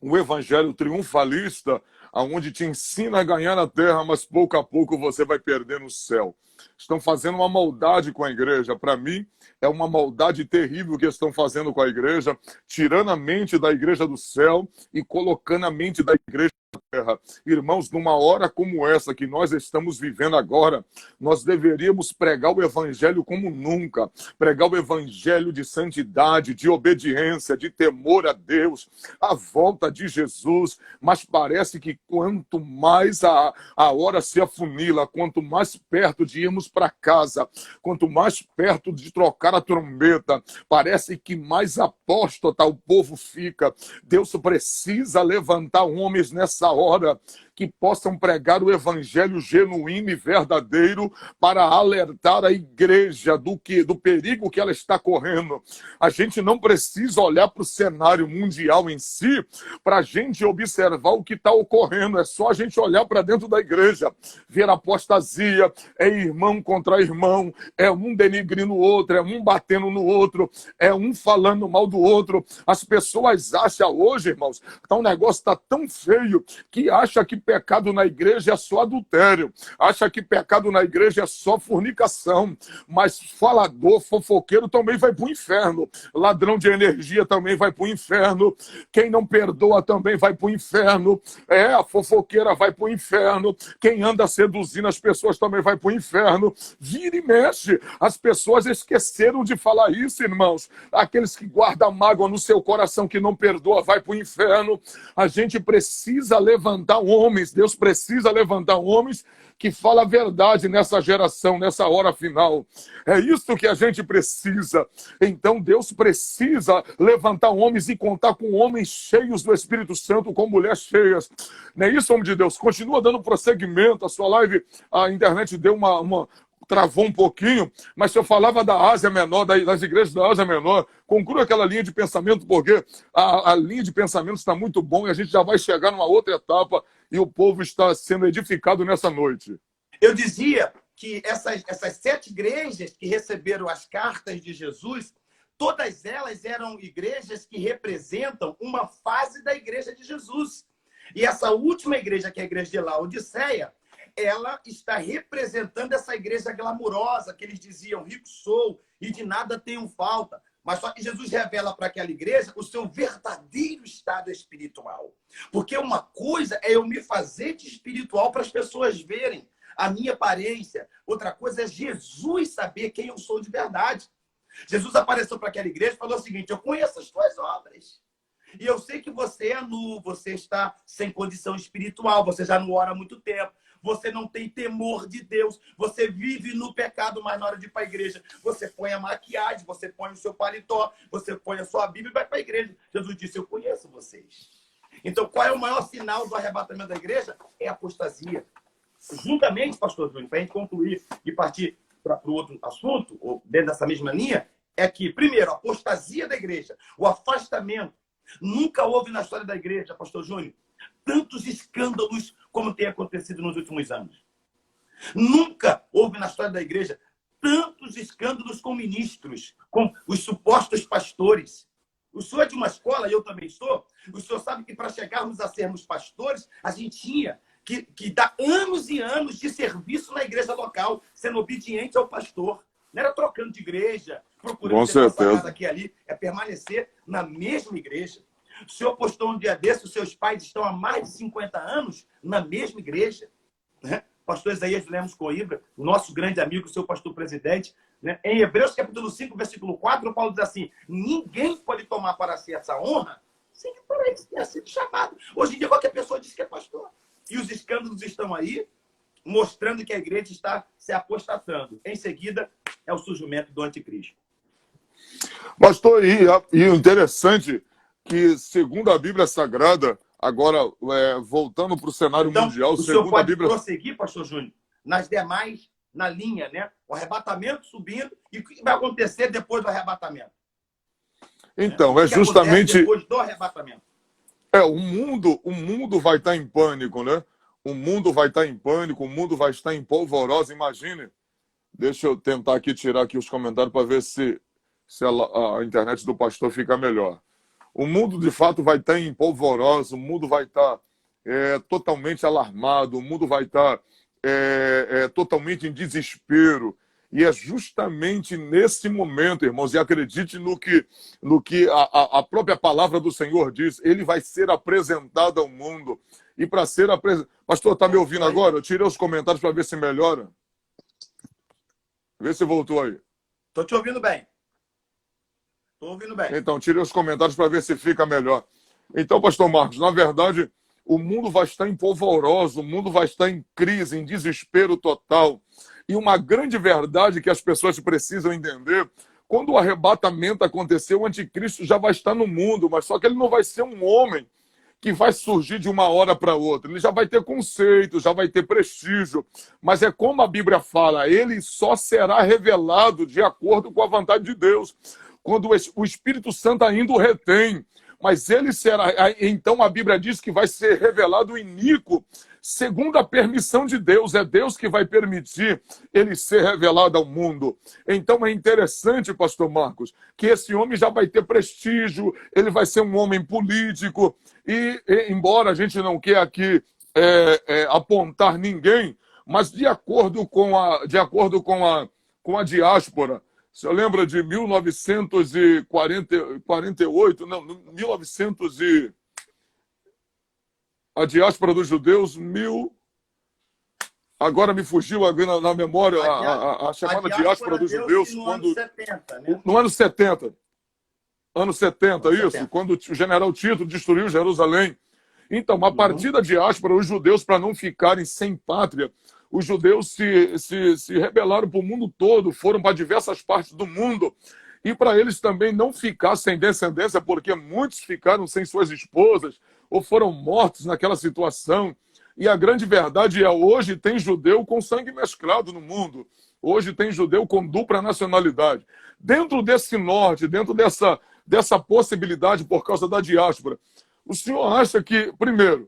um evangelho triunfalista, onde te ensina a ganhar na terra, mas pouco a pouco você vai perder no céu. Estão fazendo uma maldade com a igreja. Para mim, é uma maldade terrível que estão fazendo com a igreja, tirando a mente da igreja do céu e colocando a mente da igreja da terra. Irmãos, numa hora como essa que nós estamos vivendo agora, nós deveríamos pregar o evangelho como nunca, pregar o evangelho de santidade, de obediência, de temor a Deus, a volta de Jesus, mas parece que quanto mais a hora se afunila, quanto mais perto de irmos para casa, quanto mais perto de trocar a trombeta, parece que mais apóstata o povo fica. Deus precisa levantar homens nessa hora que possam pregar o evangelho genuíno e verdadeiro para alertar a igreja do perigo que ela está correndo. A gente não precisa olhar para o cenário mundial em si para a gente observar o que está ocorrendo. É só a gente olhar para dentro da igreja, ver a apostasia, é irmão contra irmão, é um denigrindo o outro, é um batendo no outro, é um falando mal do outro. As pessoas acham hoje, irmãos, que o negócio está tão feio que acha que pecado na igreja é só adultério, acha que pecado na igreja é só fornicação, mas falador, fofoqueiro também vai para o inferno, ladrão de energia também vai para o inferno, quem não perdoa também vai para o inferno, a fofoqueira vai para o inferno, quem anda seduzindo as pessoas também vai para o inferno. Vira e mexe, as pessoas esqueceram de falar isso, irmãos. Aqueles que guardam mágoa no seu coração, que não perdoa, vai para o inferno. A gente precisa levantar homens, Deus precisa levantar homens que fala a verdade nessa geração, nessa hora final. É isso que a gente precisa. Então Deus precisa levantar homens e contar com homens cheios do Espírito Santo, com mulheres cheias. Não é isso, homem de Deus? Continua dando prosseguimento. A sua live, a internet deu travou um pouquinho, mas se eu falava da Ásia Menor, das igrejas da Ásia Menor, conclua aquela linha de pensamento, porque a linha de pensamento está muito bom e a gente já vai chegar numa outra etapa e o povo está sendo edificado nessa noite. Eu dizia que essas 7 igrejas que receberam as cartas de Jesus, todas elas eram igrejas que representam uma fase da igreja de Jesus. E essa última igreja, que é a igreja de Laodiceia, ela está representando essa igreja glamurosa, que eles diziam, rico sou e de nada tenho falta. Mas só que Jesus revela para aquela igreja o seu verdadeiro estado espiritual. Porque uma coisa é eu me fazer de espiritual para as pessoas verem a minha aparência. Outra coisa é Jesus saber quem eu sou de verdade. Jesus apareceu para aquela igreja e falou o seguinte: eu conheço as tuas obras. E eu sei que você é nu, você está sem condição espiritual, você já não ora há muito tempo. Você não tem temor de Deus, você vive no pecado, mas na hora de ir para a igreja, você põe a maquiagem, você põe o seu paletó, você põe a sua Bíblia e vai para a igreja. Jesus disse, eu conheço vocês. Então, qual é o maior sinal do arrebatamento da igreja? É a apostasia. Juntamente, pastor Júnior, para a gente concluir e partir para o outro assunto, ou dentro dessa mesma linha, é que, primeiro, a apostasia da igreja, o afastamento. Nunca houve na história da igreja, pastor Júnior, tantos escândalos como tem acontecido nos últimos anos. Nunca houve na história da igreja tantos escândalos com ministros, com os supostos pastores. O senhor é de uma escola, e eu também sou. O senhor sabe que para chegarmos a sermos pastores, a gente tinha que dar anos e anos de serviço na igreja local, sendo obediente ao pastor. Não era trocando de igreja, procurando ser passado aqui e ali. É permanecer na mesma igreja. O senhor postou um dia desse, os seus pais estão há mais de 50 anos na mesma igreja. Né? Pastor Isaías Lemos Coimbra, nosso grande amigo, seu pastor presidente, né? Em Hebreus capítulo 5, versículo 4, Paulo diz assim, ninguém pode tomar para si essa honra sem que por ele tenha sido chamado. Hoje em dia qualquer pessoa diz que é pastor. E os escândalos estão aí, mostrando que a igreja está se apostatando. Em seguida, é o surgimento do anticristo. Pastor, e o interessante que, segundo a Bíblia Sagrada, agora, voltando para o cenário mundial, o senhor pode prosseguir, pastor Júnior, nas demais, na linha, né? O arrebatamento subindo, e o que vai acontecer depois do arrebatamento? Então, é justamente... depois do arrebatamento? O mundo vai estar em pânico, né? O mundo vai estar em pânico, o mundo vai estar em polvorosa, imagine. Deixa eu tentar aqui tirar aqui os comentários para ver se a internet do pastor fica melhor. O mundo, de fato, vai estar em polvorosa, o mundo vai estar totalmente alarmado, o mundo vai estar totalmente em desespero. E é justamente nesse momento, irmãos, e acredite no que a própria palavra do Senhor diz, ele vai ser apresentado ao mundo. E para ser apresentado... Pastor, está me ouvindo agora? Eu tirei os comentários para ver se melhora. Vê se voltou aí. Estou te ouvindo bem. Estou ouvindo bem. Então, tirei os comentários para ver se fica melhor. Então, pastor Marcos, na verdade, o mundo vai estar em polvorosa, o mundo vai estar em crise, em desespero total. E uma grande verdade que as pessoas precisam entender, quando o arrebatamento acontecer, o anticristo já vai estar no mundo, mas só que ele não vai ser um homem que vai surgir de uma hora para outra. Ele já vai ter conceito, já vai ter prestígio, mas é como a Bíblia fala, ele só será revelado de acordo com a vontade de Deus, quando o Espírito Santo ainda o retém. Mas ele será... Então a Bíblia diz que vai ser revelado o iníquo, segundo a permissão de Deus. É Deus que vai permitir ele ser revelado ao mundo. Então é interessante, pastor Marcos, que esse homem já vai ter prestígio, ele vai ser um homem político, e embora a gente não queira aqui apontar ninguém, mas de acordo com a diáspora, você lembra de 1948? Não, 1900 e... A diáspora dos judeus, agora me fugiu na memória a chamada diáspora dos judeus. No ano 70, né? No ano 70. Ano 70, isso, 70. Quando o general Tito destruiu Jerusalém. Então, a partir da diáspora, os judeus, para não ficarem sem pátria, os judeus se rebelaram para o mundo todo, foram para diversas partes do mundo, e para eles também não ficar sem descendência, porque muitos ficaram sem suas esposas, ou foram mortos naquela situação. E a grande verdade é, hoje tem judeu com sangue mesclado no mundo. Hoje tem judeu com dupla nacionalidade. Dentro desse norte, dentro dessa possibilidade por causa da diáspora, o senhor acha que, primeiro,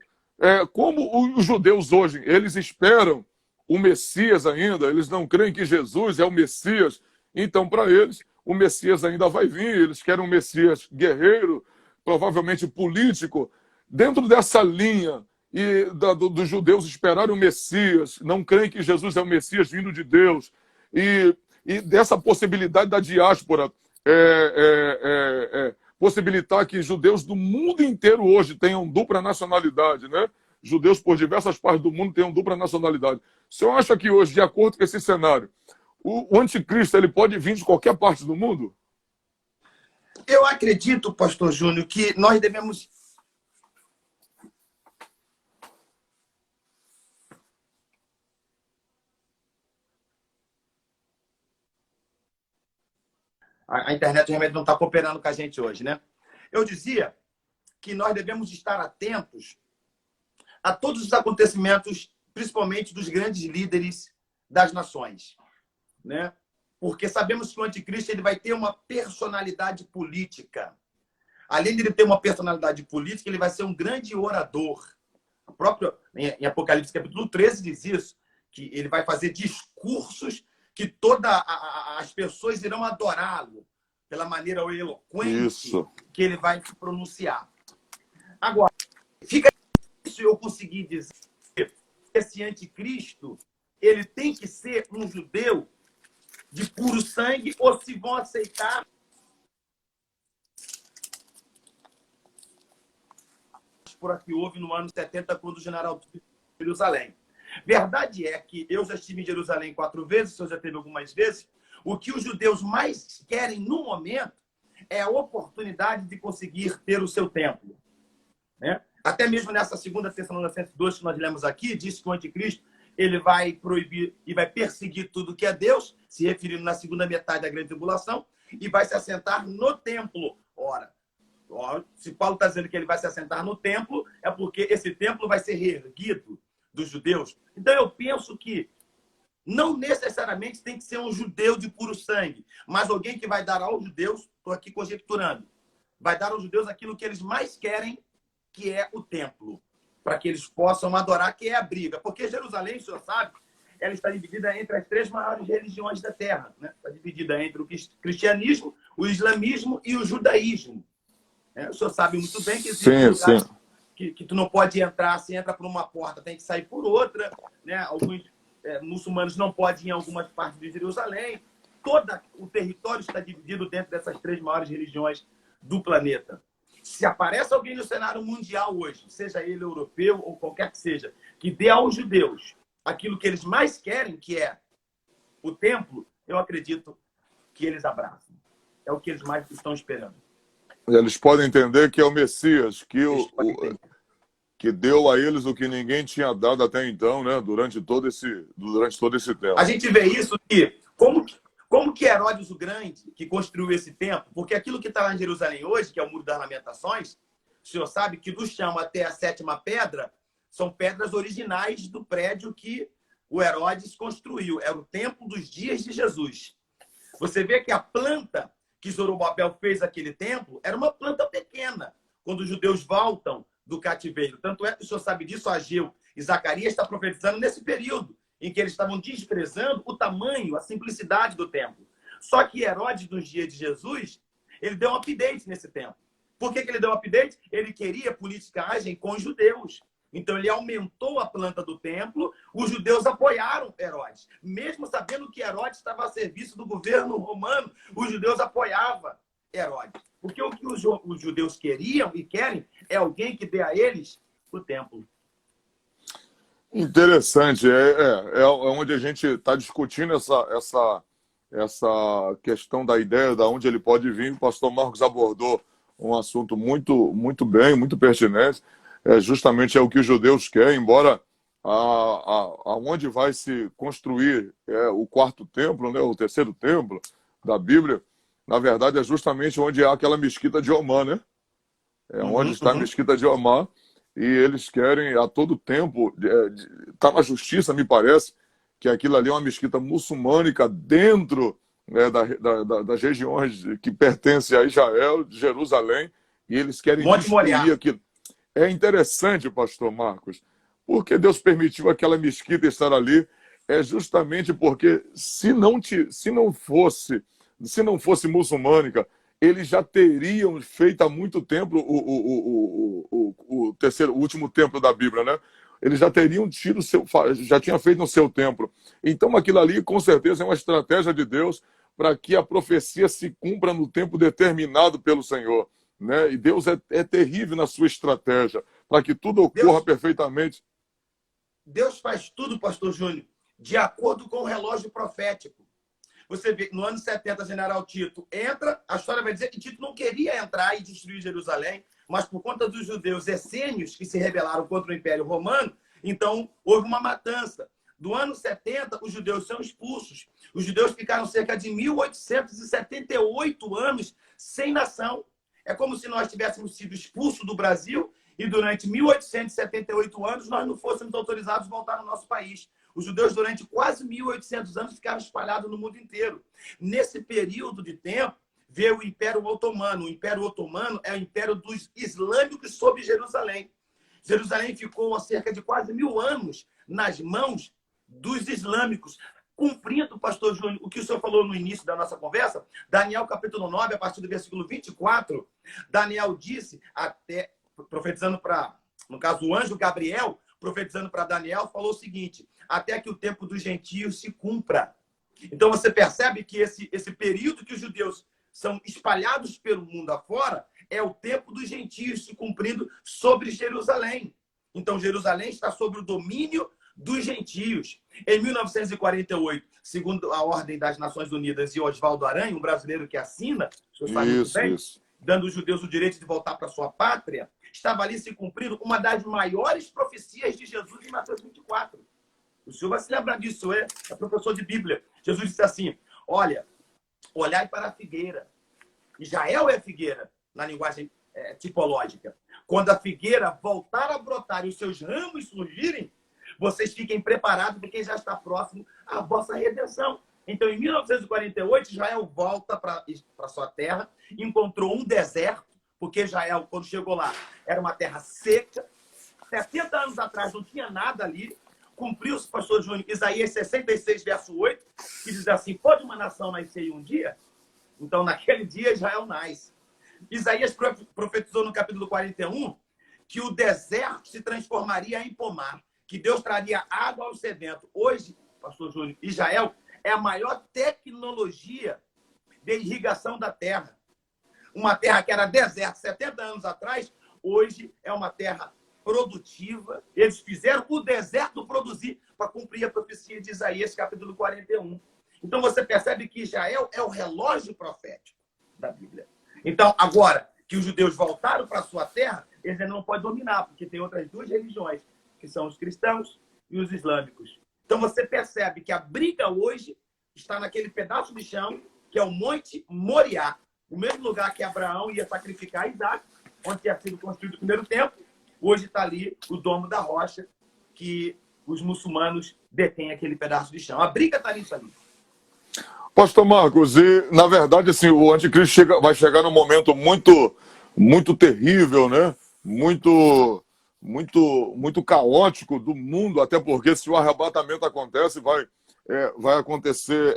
como os judeus hoje, eles esperam o Messias ainda, eles não creem que Jesus é o Messias, então para eles o Messias ainda vai vir, eles querem um Messias guerreiro, provavelmente político. Dentro dessa linha e dos judeus esperarem o Messias, não creem que Jesus é o Messias vindo de Deus, e dessa possibilidade da diáspora possibilitar que judeus do mundo inteiro hoje tenham dupla nacionalidade, né? Judeus por diversas partes do mundo tenham dupla nacionalidade. O senhor acha que hoje, de acordo com esse cenário, o anticristo ele pode vir de qualquer parte do mundo? Eu acredito, pastor Júnior, que nós devemos... A internet realmente não está cooperando com a gente hoje, né? Eu dizia que nós devemos estar atentos a todos os acontecimentos, principalmente dos grandes líderes das nações, né? Porque sabemos que o anticristo ele vai ter uma personalidade política. Além de ele ter uma personalidade política, ele vai ser um grande orador. O próprio, em Apocalipse capítulo 13 diz isso, que ele vai fazer discursos que todas as pessoas irão adorá-lo pela maneira eloquente que ele vai pronunciar. Agora, fica isso eu consegui dizer que esse anticristo ele tem que ser um judeu de puro sangue ou se vão aceitar por aqui houve no ano 70 quando o general de Jerusalém. Verdade é que eu já estive em Jerusalém 4 vezes, o senhor já teve algumas vezes. O que os judeus mais querem no momento é a oportunidade de conseguir ter o seu templo, né? Até mesmo nessa segunda Tessalonicenses 2 que nós lemos aqui, diz que o anticristo ele vai proibir e vai perseguir tudo que é Deus, se referindo na segunda metade da grande tribulação, e vai se assentar no templo. Ora, se Paulo está dizendo que ele vai se assentar no templo, é porque esse templo vai ser reerguido dos judeus. Então eu penso que não necessariamente tem que ser um judeu de puro sangue, mas alguém que vai dar aos judeus, estou aqui conjecturando, vai dar aos judeus aquilo que eles mais querem, que é o templo, para que eles possam adorar, que é a briga. Porque Jerusalém, o senhor sabe, ela está dividida entre as 3 maiores religiões da Terra, né? Está dividida entre o cristianismo, o islamismo e o judaísmo. O senhor sabe muito bem que existe lugares que tu não pode entrar, se entra por uma porta, tem que sair por outra, né? Alguns muçulmanos não podem ir em algumas partes de Jerusalém. Todo o território está dividido dentro dessas 3 maiores religiões do planeta. Se aparece alguém no cenário mundial hoje, seja ele europeu ou qualquer que seja, que dê aos judeus aquilo que eles mais querem, que é o templo, eu acredito que eles abraçam. É o que eles mais estão esperando. Eles podem entender que é o Messias, que deu a eles o que ninguém tinha dado até então, né? Durante todo esse tempo. A gente vê isso que, como que Herodes o Grande, que construiu esse templo, porque aquilo que está lá em Jerusalém hoje, que é o Muro das Lamentações, o senhor sabe que do chão até a 7ª pedra são pedras originais do prédio que o Herodes construiu. Era o templo dos dias de Jesus. Você vê que a planta que Zorobabel fez aquele templo era uma planta pequena, quando os judeus voltam do cativeiro. Tanto é que o senhor sabe disso, Ageu e Zacarias está profetizando nesse período em que eles estavam desprezando o tamanho, a simplicidade do templo. Só que Herodes, nos dias de Jesus, ele deu um update nesse templo. Por que ele deu um update? Ele queria politicagem com os judeus. Então ele aumentou a planta do templo, os judeus apoiaram Herodes. Mesmo sabendo que Herodes estava a serviço do governo romano, os judeus apoiavam Herodes. Porque o que os judeus queriam e querem é alguém que dê a eles o templo. Interessante. É onde a gente está discutindo essa questão da ideia de onde ele pode vir. O pastor Marcos abordou um assunto muito bem, muito pertinente. Justamente é o que os judeus querem, embora aonde vai se construir o quarto templo, né, o terceiro templo da Bíblia, na verdade é justamente onde há aquela mesquita de Omar, né? É onde está a mesquita de Omar, e eles querem a todo tempo, está na justiça, me parece, que aquilo ali é uma mesquita muçulmânica dentro, né, das regiões que pertencem a Israel, de Jerusalém, e eles querem Monte destruir Moriá. aquilo. É interessante, pastor Marcos, porque Deus permitiu aquela mesquita estar ali, é justamente porque se não fosse muçulmânica, eles já teriam feito há muito tempo o último templo da Bíblia, né? Eles já teriam já tinham feito no seu templo. Então aquilo ali, com certeza, é uma estratégia de Deus para que a profecia se cumpra no tempo determinado pelo Senhor, né? E Deus é terrível na sua estratégia para que tudo ocorra perfeitamente. Deus faz tudo, pastor Júnior, de acordo com o relógio profético. Você vê que no ano 70, General Tito entra, a história vai dizer que Tito não queria entrar e destruir Jerusalém, mas por conta dos judeus essênios que se rebelaram contra o Império Romano, então houve uma matança. Do ano 70, os judeus são expulsos. Os judeus ficaram cerca de 1878 anos sem nação. É como se nós tivéssemos sido expulsos do Brasil e durante 1878 anos nós não fôssemos autorizados a voltar no nosso país. Os judeus, durante quase 1800 anos, ficaram espalhados no mundo inteiro. Nesse período de tempo, veio o Império Otomano. O Império Otomano é o Império dos Islâmicos sobre Jerusalém. Jerusalém ficou há cerca de quase 1000 anos nas mãos dos islâmicos, cumprindo, pastor Júnior, o que o senhor falou no início da nossa conversa. Daniel, capítulo 9, a partir do versículo 24, Daniel disse, até profetizando para, no caso, o anjo Gabriel, profetizando para Daniel, falou o seguinte: até que o tempo dos gentios se cumpra. Então você percebe que esse período que os judeus são espalhados pelo mundo afora é o tempo dos gentios se cumprindo sobre Jerusalém. Então Jerusalém está sob o domínio dos gentios. Em 1948, segundo a Ordem das Nações Unidas e Oswaldo Aranha, um brasileiro que assina, o senhor sabe muito bem, dando aos judeus o direito de voltar para sua pátria, estava ali se cumprindo uma das maiores profecias de Jesus em Mateus 24. O senhor vai se lembrar disso, é professor de Bíblia. Jesus disse assim: olha, olhai para a figueira. Israel é a figueira, na linguagem tipológica. Quando a figueira voltar a brotar e os seus ramos surgirem, vocês fiquem preparados, porque já está próximo a vossa redenção. Então, em 1948, Israel volta para sua terra, encontrou um deserto, porque Israel, quando chegou lá, era uma terra seca. 70 anos atrás não tinha nada ali. Cumpriu-se, pastor Júnior, Isaías 66, verso 8, que diz assim: pode uma nação nascer em um dia? Então, naquele dia, Israel nasce. Isaías profetizou no capítulo 41 que o deserto se transformaria em pomar, que Deus traria água ao sedento. Hoje, pastor Júnior, Israel é a maior tecnologia de irrigação da terra. Uma terra que era deserto 70 anos atrás, hoje é uma terra produtiva. Eles fizeram o deserto produzir para cumprir a profecia de Isaías, capítulo 41. Então você percebe que Israel é o relógio profético da Bíblia. Então, agora que os judeus voltaram para a sua terra, eles ainda não podem dominar, porque tem outras duas religiões, que são os cristãos e os islâmicos. Então você percebe que a briga hoje está naquele pedaço de chão, que é o Monte Moriá, o mesmo lugar que Abraão ia sacrificar Isaac, onde tinha sido construído o primeiro templo. Hoje está ali o Domo da Rocha, que os muçulmanos detêm aquele pedaço de chão. A briga está nisso ali. Pastor Marcos, e na verdade assim, o anticristo vai chegar num momento muito terrível, né? Muito caótico do mundo, até porque se o arrebatamento acontece, vai acontecer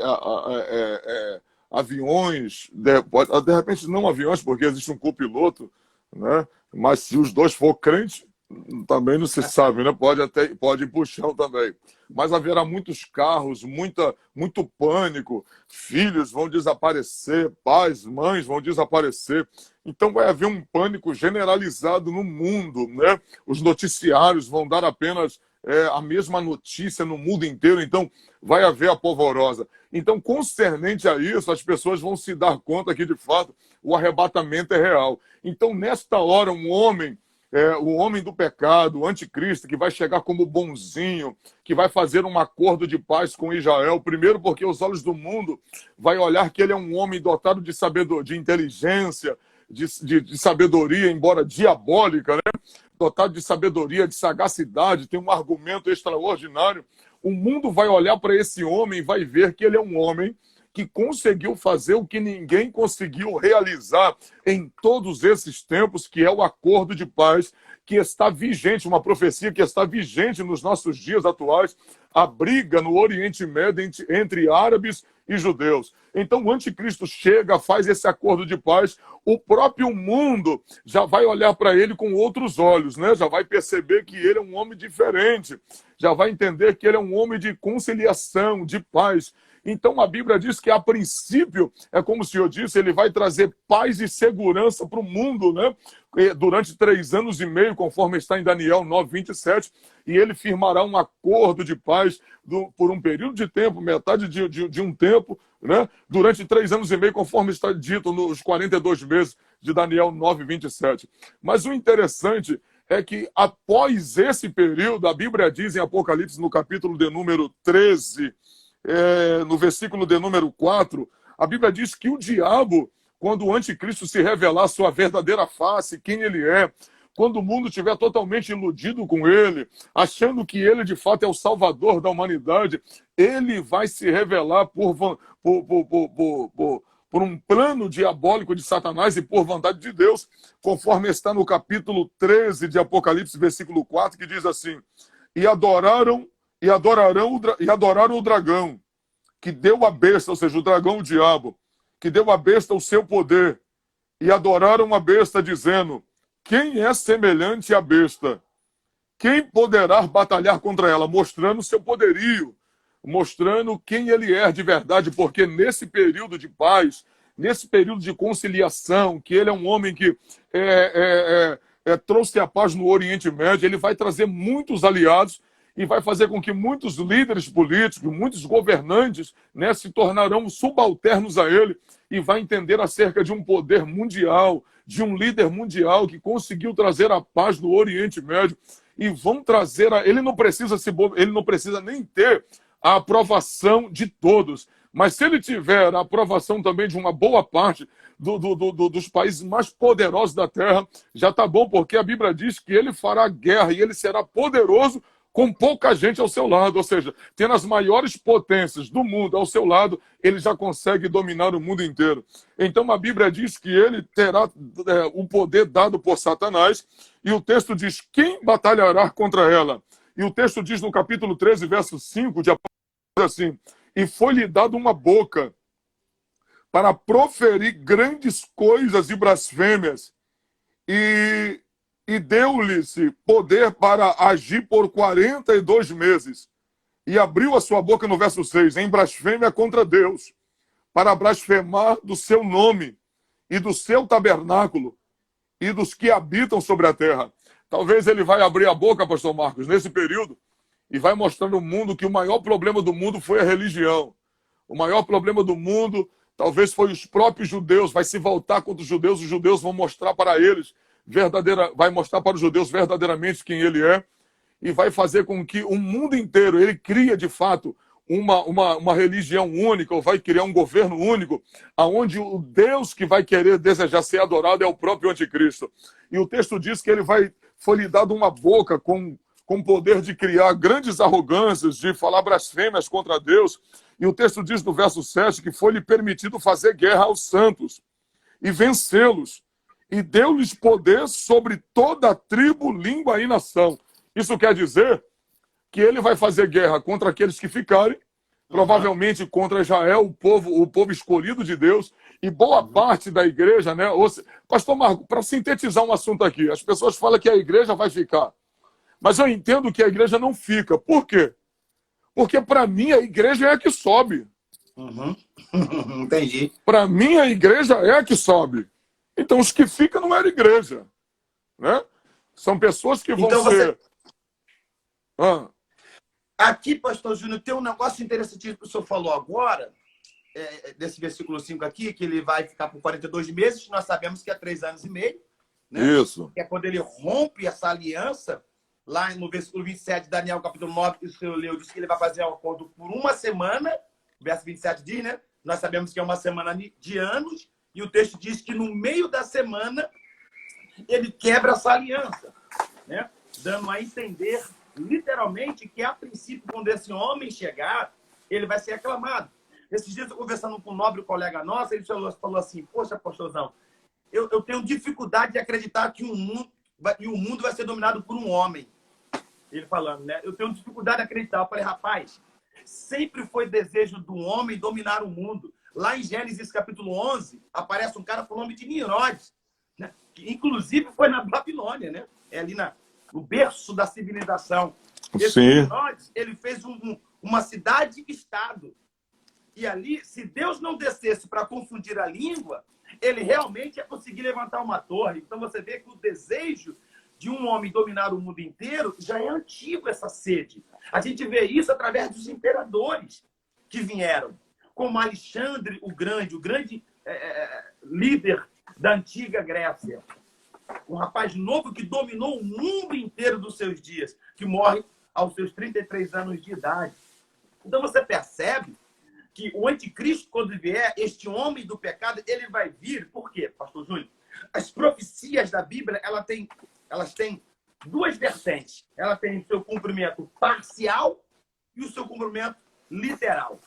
aviões, de repente não aviões, porque existe um copiloto, né? Mas se os dois for crentes, também não se sabe, né? Pode ir pro chão também. Mas haverá muitos carros, muito pânico, filhos vão desaparecer, pais, mães vão desaparecer. Então vai haver um pânico generalizado no mundo, né? Os noticiários vão dar apenas a mesma notícia no mundo inteiro, então vai haver a polvorosa. Então, concernente a isso, as pessoas vão se dar conta que, de fato, o arrebatamento é real. Então, nesta hora, um homem o homem do pecado, o anticristo, que vai chegar como bonzinho, que vai fazer um acordo de paz com Israel. Primeiro porque os olhos do mundo vai olhar que ele é um homem dotado de sabedoria, de inteligência, de sabedoria, embora diabólica, né? Dotado de sabedoria, de sagacidade, tem um argumento extraordinário. O mundo vai olhar para esse homem e vai ver que ele é um homem que conseguiu fazer o que ninguém conseguiu realizar em todos esses tempos, que é o acordo de paz, que está vigente, uma profecia que está vigente nos nossos dias atuais, a briga no Oriente Médio entre árabes e judeus. Então o anticristo chega, faz esse acordo de paz, o próprio mundo já vai olhar para ele com outros olhos, né? Já vai perceber que ele é um homem diferente, já vai entender que ele é um homem de conciliação, de paz. Então a Bíblia diz que a princípio, é como o Senhor disse, ele vai trazer paz e segurança para o mundo, né? Durante 3 anos e meio, conforme está em Daniel 9:27, e ele firmará um acordo de paz por um período de tempo, metade de um tempo, né? Durante 3 anos e meio, conforme está dito nos 42 meses de Daniel 9:27. Mas o interessante é que após esse período, a Bíblia diz em Apocalipse, no capítulo de número 13, no versículo de número 4, a Bíblia diz que o diabo, quando o anticristo se revelar sua verdadeira face, quem ele é, quando o mundo estiver totalmente iludido com ele, achando que ele de fato é o salvador da humanidade, ele vai se revelar por um plano diabólico de Satanás e por vontade de Deus, conforme está no capítulo 13 de Apocalipse, versículo 4, que diz assim: e adoraram o dragão, que deu a besta, ou seja, o dragão, o diabo, que deu a besta o seu poder, e adoraram a besta, dizendo: quem é semelhante à besta? Quem poderá batalhar contra ela? Mostrando seu poderio, mostrando quem ele é de verdade, porque nesse período de paz, nesse período de conciliação, que ele é um homem que trouxe a paz no Oriente Médio, ele vai trazer muitos aliados, e vai fazer com que muitos líderes políticos, muitos governantes, né, se tornarão subalternos a ele, e vai entender acerca de um poder mundial, de um líder mundial que conseguiu trazer a paz no Oriente Médio, e vão trazer ele não precisa nem ter a aprovação de todos, mas se ele tiver a aprovação também de uma boa parte dos países mais poderosos da terra, já está bom, porque a Bíblia diz que ele fará guerra e ele será poderoso com pouca gente ao seu lado, ou seja, tendo as maiores potências do mundo ao seu lado, ele já consegue dominar o mundo inteiro. Então a Bíblia diz que ele terá o poder dado por Satanás, e o texto diz: quem batalhará contra ela? E o texto diz no capítulo 13, verso 5, de Apocalipse, assim: e foi-lhe dado uma boca para proferir grandes coisas e blasfêmias, e deu-lhes poder para agir por 42 meses. E abriu a sua boca, no verso 6, em blasfêmia contra Deus, para blasfemar do seu nome e do seu tabernáculo e dos que habitam sobre a terra. Talvez ele vai abrir a boca, pastor Marcos, nesse período, e vai mostrando ao mundo que o maior problema do mundo foi a religião. O maior problema do mundo talvez foi os próprios judeus. Vai se voltar contra os judeus vão mostrar para eles vai mostrar para os judeus verdadeiramente quem ele é, e vai fazer com que o mundo inteiro, ele cria de fato uma religião única, ou vai criar um governo único, aonde o Deus que vai querer desejar ser adorado é o próprio anticristo. E o texto diz que foi-lhe dado uma boca com poder de criar grandes arrogâncias, de falar blasfêmias contra Deus. E o texto diz no verso 7 que foi-lhe permitido fazer guerra aos santos e vencê-los, e deu-lhes poder sobre toda a tribo, língua e nação. Isso quer dizer que ele vai fazer guerra contra aqueles que ficarem, provavelmente contra Israel, o povo escolhido de Deus, e boa parte da igreja, né? Pastor Marco, para sintetizar um assunto aqui, as pessoas falam que a igreja vai ficar, mas eu entendo que a igreja não fica. Por quê? Porque para mim a igreja é a que sobe. Entendi. Para mim a igreja é a que sobe. Então, os que ficam não eram igreja, né? São pessoas que vão ser... Aqui, pastor Júnior, tem um negócio interessantíssimo que o senhor falou agora, desse versículo 5 aqui, que ele vai ficar por 42 meses, nós sabemos que é 3 anos e meio, né? Isso. Que é quando ele rompe essa aliança, lá no versículo 27 de Daniel, capítulo 9, que o senhor leu, diz que ele vai fazer um acordo por uma semana, o verso 27 diz, né? Nós sabemos que é uma semana de anos, e o texto diz que no meio da semana ele quebra essa aliança, né? Dando a entender, literalmente, que a princípio, quando esse homem chegar, ele vai ser aclamado. Esses dias, eu conversando com um nobre colega nosso, ele falou assim, poxa, pastorzão, eu tenho dificuldade de acreditar que o mundo vai ser dominado por um homem. Ele falando, né? Eu tenho dificuldade de acreditar. Eu falei, rapaz, sempre foi desejo do homem dominar o mundo. Lá em Gênesis, capítulo 11, aparece um cara com o nome de Nimrod, né? Que inclusive foi na Babilônia, né? É ali no berço da civilização. Esse Nimrod, ele fez uma cidade-estado. E ali, se Deus não descesse para confundir a língua, ele realmente ia conseguir levantar uma torre. Então você vê que o desejo de um homem dominar o mundo inteiro já é antigo, essa sede. A gente vê isso através dos imperadores que vieram, como Alexandre o grande líder da antiga Grécia. Um rapaz novo que dominou o mundo inteiro dos seus dias, que morre aos seus 33 anos de idade. Então você percebe que o anticristo, quando vier, este homem do pecado, ele vai vir. Por quê, pastor Júnior? As profecias da Bíblia, elas têm duas vertentes. Ela tem o seu cumprimento parcial e o seu cumprimento literal.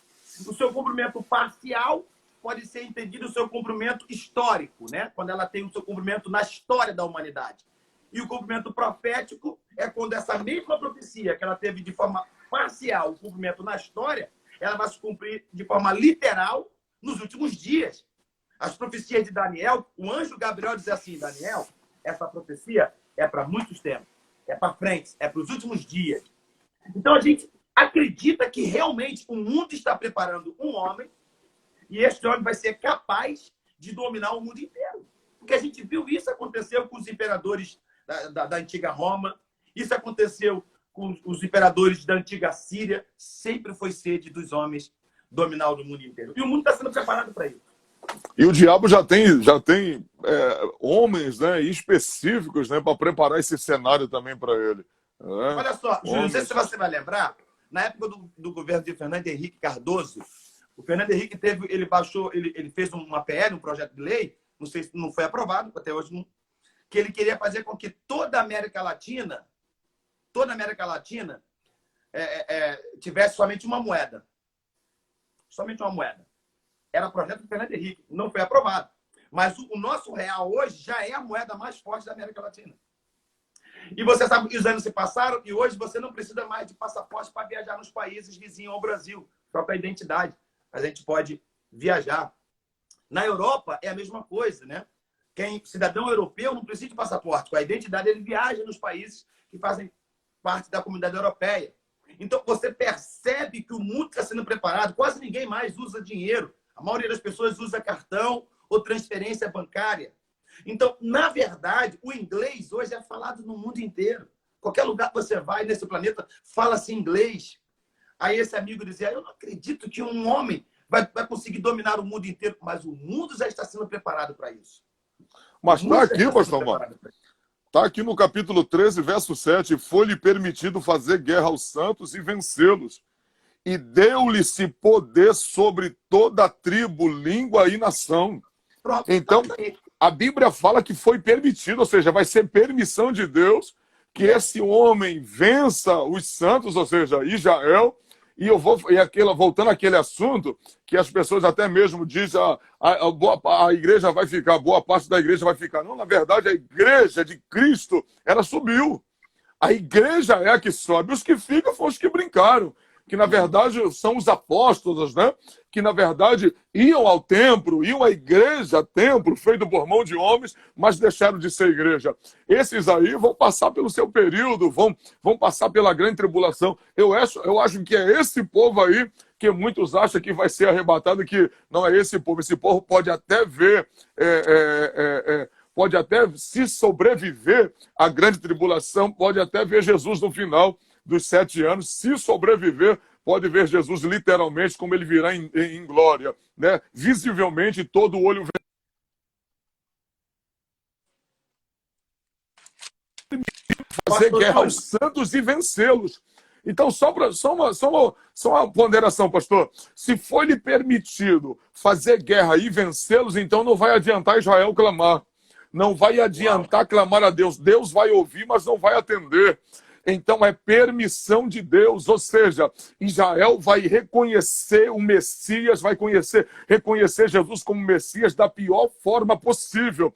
O seu cumprimento parcial pode ser entendido o seu cumprimento histórico, né? Quando ela tem o seu cumprimento na história da humanidade. E o cumprimento profético é quando essa mesma profecia que ela teve de forma parcial, o cumprimento na história, ela vai se cumprir de forma literal nos últimos dias. As profecias de Daniel, o anjo Gabriel diz assim, Daniel, essa profecia é para muitos tempos, é para frente, é para os últimos dias. Então a gente acredita que realmente o mundo está preparando um homem e este homem vai ser capaz de dominar o mundo inteiro. Porque a gente viu isso aconteceu com os imperadores da antiga Roma, isso aconteceu com os imperadores da antiga Síria, sempre foi sede dos homens dominar o mundo inteiro. E o mundo está sendo preparado para isso. E o diabo já tem homens, né, específicos, né, para preparar esse cenário também para ele. Né? Olha só, Júlio, não sei se você vai lembrar, na época do governo de Fernando Henrique Cardoso, o Fernando Henrique ele fez uma PL, um projeto de lei, não sei se não foi aprovado, até hoje não, que ele queria fazer com que toda a América Latina tivesse somente uma moeda. Somente uma moeda. Era projeto do Fernando Henrique, não foi aprovado. Mas o nosso real hoje já é a moeda mais forte da América Latina. E você sabe que os anos se passaram e hoje você não precisa mais de passaporte para viajar nos países vizinhos ao Brasil, só para a identidade. A gente pode viajar. Na Europa é a mesma coisa, né? Cidadão europeu não precisa de passaporte. Com a identidade ele viaja nos países que fazem parte da comunidade europeia. Então você percebe que o mundo está sendo preparado. Quase ninguém mais usa dinheiro. A maioria das pessoas usa cartão ou transferência bancária. Então, na verdade, o inglês hoje é falado no mundo inteiro. Qualquer lugar que você vai nesse planeta, fala-se inglês. Aí esse amigo dizia, eu não acredito que um homem vai conseguir dominar o mundo inteiro, mas o mundo já está sendo preparado para isso. Mas está aqui, pastor Mano. Está aqui no capítulo 13, verso 7, foi-lhe permitido fazer guerra aos santos e vencê-los. E deu-lhe-se poder sobre toda a tribo, língua e nação. Pronto, então, a Bíblia fala que foi permitido, ou seja, vai ser permissão de Deus que esse homem vença os santos, ou seja, Israel. E voltando àquele assunto, que as pessoas até mesmo dizem a igreja vai ficar, boa parte da igreja vai ficar. Não, na verdade, a igreja de Cristo, ela subiu. A igreja é a que sobe. Os que ficam foram os que brincaram. Que, na verdade, são os apóstolos, né? Que, na verdade, iam ao templo, iam à igreja, templo, feito por mão de homens, mas deixaram de ser igreja. Esses aí vão passar pelo seu período, vão passar pela grande tribulação. Eu acho que é esse povo aí que muitos acham que vai ser arrebatado, que não é esse povo. Esse povo pode até ver... pode até, se sobreviver à grande tribulação, pode até ver Jesus no final dos 7 anos, se sobreviver, pode ver Jesus literalmente como ele virá em glória, né? Visivelmente todo olho fazer Pastor guerra Júnior. aos santos e vencê-los. Então, só uma ponderação, pastor. Se foi lhe permitido fazer guerra e vencê-los, então não vai adiantar Israel clamar. Não vai adiantar clamar a Deus. Deus vai ouvir, mas não vai atender. Então é permissão de Deus, ou seja, Israel vai reconhecer o Messias, vai reconhecer Jesus como Messias da pior forma possível.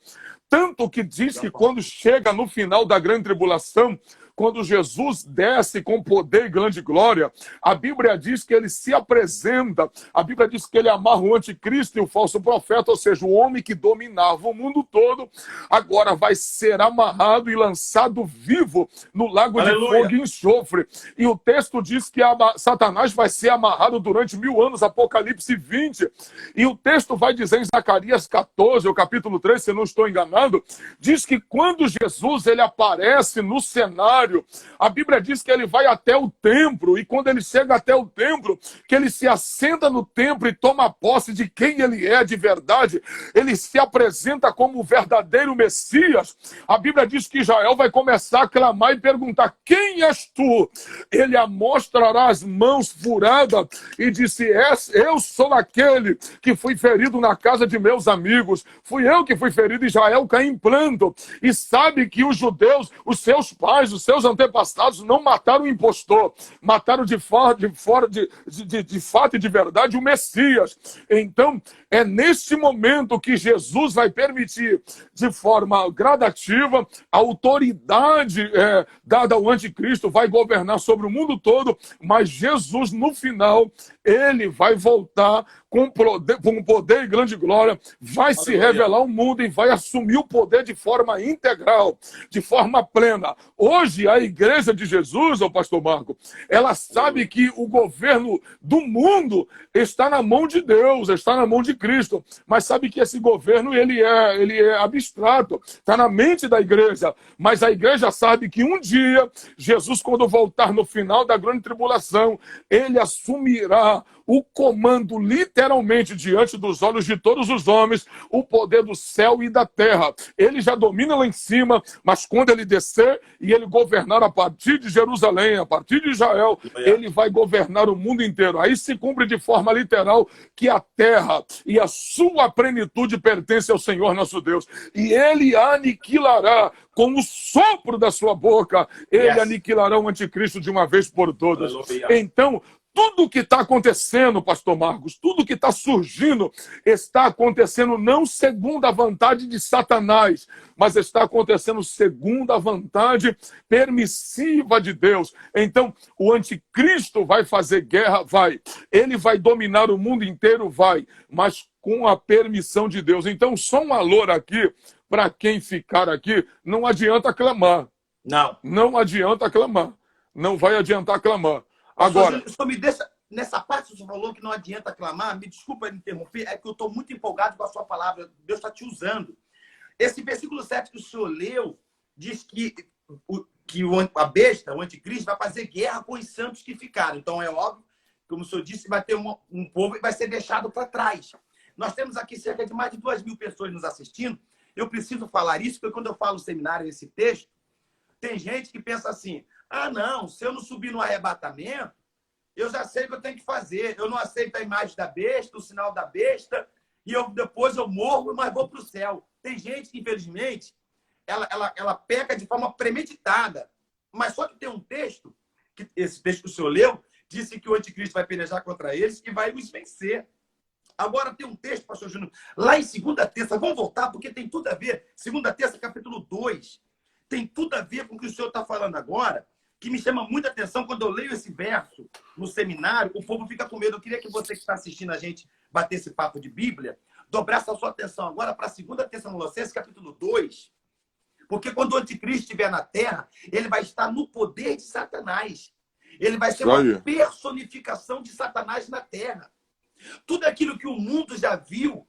Tanto que diz que quando chega no final da grande tribulação, quando Jesus desce com poder e grande glória, a Bíblia diz que ele se apresenta, a Bíblia diz que ele amarra o anticristo e o falso profeta, ou seja, o homem que dominava o mundo todo, agora vai ser amarrado e lançado vivo no lago de fogo e enxofre. E o texto diz que Satanás vai ser amarrado durante 1000 anos, Apocalipse 20. E o texto vai dizer em Zacarias 14, o capítulo 3, se eu não estou enganado, diz que quando Jesus ele aparece no cenário, a Bíblia diz que ele vai até o templo, e quando ele chega até o templo, que ele se assenta no templo e toma posse de quem ele é de verdade, ele se apresenta como o verdadeiro Messias. A Bíblia diz que Israel vai começar a clamar e perguntar: quem és tu? Ele amostrará as mãos furadas e disse: eu sou aquele que fui ferido na casa de meus amigos, fui eu que fui ferido. Israel cai em pranto e sabe que os judeus, os seus pais, os seus antepassados não mataram o impostor, mataram de fato e de verdade o Messias. Então, é neste momento que Jesus vai permitir, de forma gradativa, a autoridade dada ao anticristo vai governar sobre o mundo todo, mas Jesus, no final, ele vai voltar com poder e grande glória, vai se revelar ao mundo e vai assumir o poder de forma integral, de forma plena. Hoje, a igreja de Jesus, o pastor Marco, ela sabe que o governo do mundo está na mão de Deus, está na mão de Cristo, mas sabe que esse governo ele é abstrato, está na mente da igreja, mas a igreja sabe que um dia, Jesus, quando voltar no final da grande tribulação, ele assumirá o comando literalmente diante dos olhos de todos os homens, o poder do céu e da terra. Ele já domina lá em cima, mas quando ele descer e ele governar a partir de Jerusalém, a partir de Israel, ele vai governar o mundo inteiro. Aí se cumpre de forma literal que a terra e a sua plenitude pertence ao Senhor nosso Deus. E ele aniquilará com o sopro da sua boca, ele aniquilará o anticristo de uma vez por todas. Então, tudo que está acontecendo, pastor Marcos, tudo que está surgindo, está acontecendo não segundo a vontade de Satanás, mas está acontecendo segundo a vontade permissiva de Deus. Então, o anticristo vai fazer guerra? Vai. Ele vai dominar o mundo inteiro? Vai. Mas com a permissão de Deus. Então, só um alô aqui, para quem ficar aqui, não adianta clamar. Não adianta clamar. Não vai adiantar clamar. Agora, só me deixa, nessa parte que você falou que não adianta clamar, me desculpa interromper, é que eu estou muito empolgado com a sua palavra, Deus está te usando. Esse versículo 7 que o senhor leu, diz que a besta, o anticristo, vai fazer guerra com os santos que ficaram. Então é óbvio, como o senhor disse, vai ter um povo e vai ser deixado para trás. Nós temos aqui cerca de mais de 2.000 pessoas nos assistindo. Eu preciso falar isso, porque quando eu falo seminário nesse texto, tem gente que pensa assim: ah, não, se eu não subir no arrebatamento, eu já sei o que eu tenho que fazer. Eu não aceito a imagem da besta, o sinal da besta, e depois eu morro, mas vou para o céu. Tem gente que, infelizmente, ela peca de forma premeditada. Mas só que tem um texto, esse texto que o senhor leu, disse que o anticristo vai pelejar contra eles e vai os vencer. Agora tem um texto, pastor Júnior, lá em 2 Tessalonicenses, vamos voltar, porque tem tudo a ver. 2 Tessalonicenses, capítulo 2. Tem tudo a ver com o que o senhor está falando agora, que me chama muita atenção quando eu leio esse verso no seminário, o povo fica com medo. Eu queria que você que está assistindo a gente bater esse papo de Bíblia, dobrasse a sua atenção agora para 2 Tessalonicenses, capítulo 2, porque quando o anticristo estiver na terra, ele vai estar no poder de Satanás. Ele vai ser uma personificação de Satanás na terra. Tudo aquilo que o mundo já viu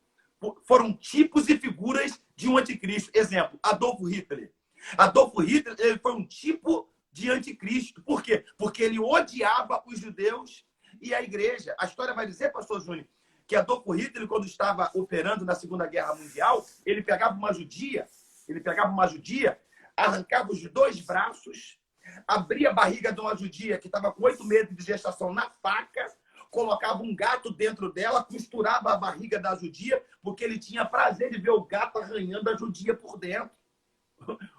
foram tipos e figuras de um anticristo. Exemplo, Adolfo Hitler. Adolfo Hitler, ele foi um tipo de anticristo. Por quê? Porque ele odiava os judeus e a igreja. A história vai dizer, pastor Júnior, que Adolfo Hitler, quando estava operando na Segunda Guerra Mundial, ele pegava uma judia, arrancava os 2 braços, abria a barriga de uma judia que estava com 8 meses de gestação na faca, colocava um gato dentro dela, costurava a barriga da judia, porque ele tinha prazer de ver o gato arranhando a judia por dentro.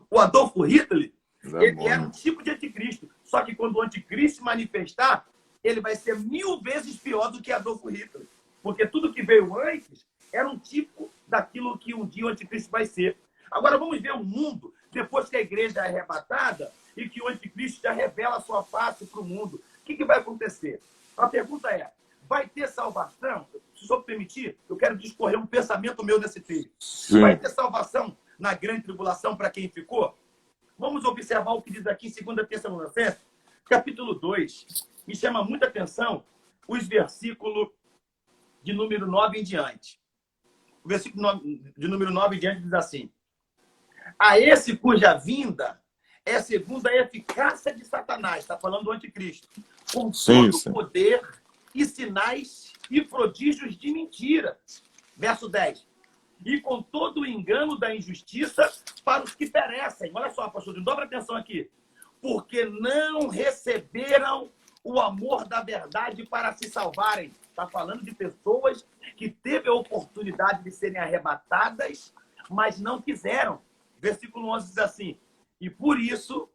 O Adolfo Hitler, ele era um tipo de anticristo. Só que quando o anticristo se manifestar, ele vai ser 1000 vezes pior do que Adolfo Hitler. Porque tudo que veio antes era um tipo daquilo que um dia o anticristo vai ser. Agora vamos ver o mundo, depois que a igreja é arrebatada e que o anticristo já revela a sua face para o mundo. O que vai acontecer? A pergunta é, vai ter salvação? Se o senhor permitir, eu quero discorrer um pensamento meu nesse texto. Sim. Vai ter salvação na grande tribulação para quem ficou? Vamos observar o que diz aqui em 2 Tessalonicenses, capítulo 2. Me chama muita atenção os versículos de número 9 em diante. O versículo de número 9 em diante diz assim: a esse cuja vinda é segundo a eficácia de Satanás, está falando do anticristo, com todo o poder e sinais e prodígios de mentira. Verso 10. E com todo o engano da injustiça para os que perecem. Olha só, pastor, dobra atenção aqui. Porque não receberam o amor da verdade para se salvarem. Está falando de pessoas que teve a oportunidade de serem arrebatadas, mas não quiseram. Versículo 11 diz assim: e por isso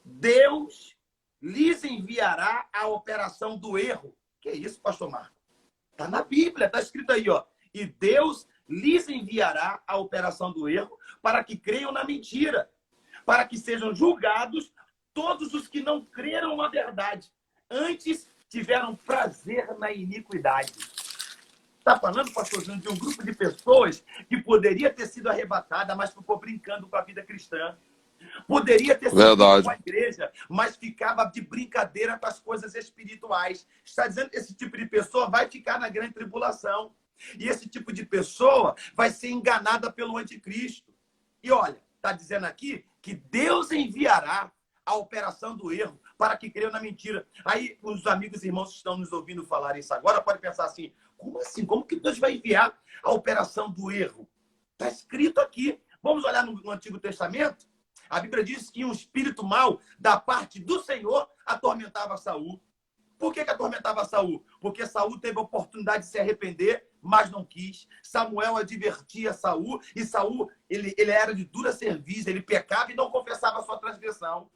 Deus lhes enviará a operação do erro. Que é isso, pastor Marco? Está na Bíblia, está escrito aí, ó. E Deus lhes enviará a operação do erro para que creiam na mentira, para que sejam julgados todos os que não creram na verdade, antes tiveram prazer na iniquidade. Está falando, pastor Júnior, de um grupo de pessoas que poderia ter sido arrebatada, mas ficou brincando com a vida cristã. Poderia ter sido com a igreja, mas ficava de brincadeira com as coisas espirituais. Está dizendo que esse tipo de pessoa vai ficar na grande tribulação. E esse tipo de pessoa vai ser enganada pelo anticristo. E olha, está dizendo aqui que Deus enviará a operação do erro para que creiam na mentira. Aí os amigos e irmãos que estão nos ouvindo falar isso agora podem pensar assim: como assim? Como que Deus vai enviar a operação do erro? Está escrito aqui. Vamos olhar no Antigo Testamento? A Bíblia diz que um espírito mau da parte do Senhor atormentava Saul. Por que atormentava Saul? Porque Saul teve a oportunidade de se arrepender, mas não quis. Samuel advertia Saul, e Saul ele era de dura cerviz, ele pecava e não confessava a sua transgressão.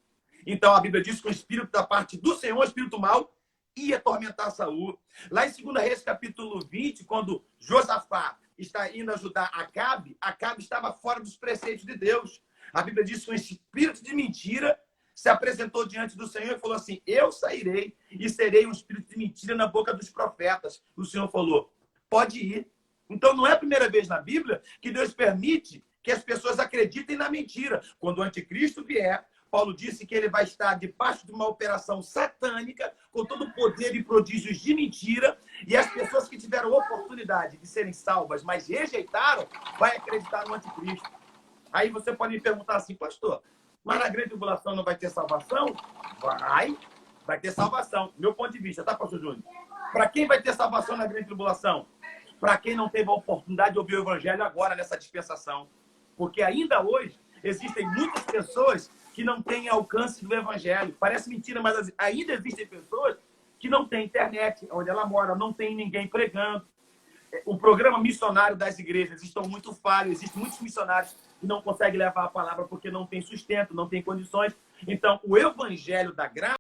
Então a Bíblia diz que o espírito da parte do Senhor, o espírito mau, ia atormentar Saul. Lá em 2 Reis, capítulo 20, quando Josafá está indo ajudar Acabe, Acabe estava fora dos preceitos de Deus. A Bíblia diz que um espírito de mentira se apresentou diante do Senhor e falou assim: eu sairei e serei um espírito de mentira na boca dos profetas. O Senhor falou: pode ir. Então não é a primeira vez na Bíblia que Deus permite que as pessoas acreditem na mentira. Quando o anticristo vier, Paulo disse que ele vai estar debaixo de uma operação satânica, com todo o poder e prodígios de mentira, e as pessoas que tiveram oportunidade de serem salvas, mas rejeitaram, vai acreditar no anticristo. Aí você pode me perguntar assim: pastor, mas na grande tribulação não vai ter salvação? Vai ter salvação. Meu ponto de vista, tá, pastor Júnior? Para quem vai ter salvação na grande tribulação? Para quem não teve a oportunidade de ouvir o evangelho agora, nessa dispensação. Porque ainda hoje existem muitas pessoas que não têm alcance do evangelho. Parece mentira, mas ainda existem pessoas que não têm internet onde ela mora, não tem ninguém pregando. O programa missionário das igrejas estão muito falhos. Existem muitos missionários que não conseguem levar a palavra porque não tem sustento, não tem condições. Então, o evangelho da graça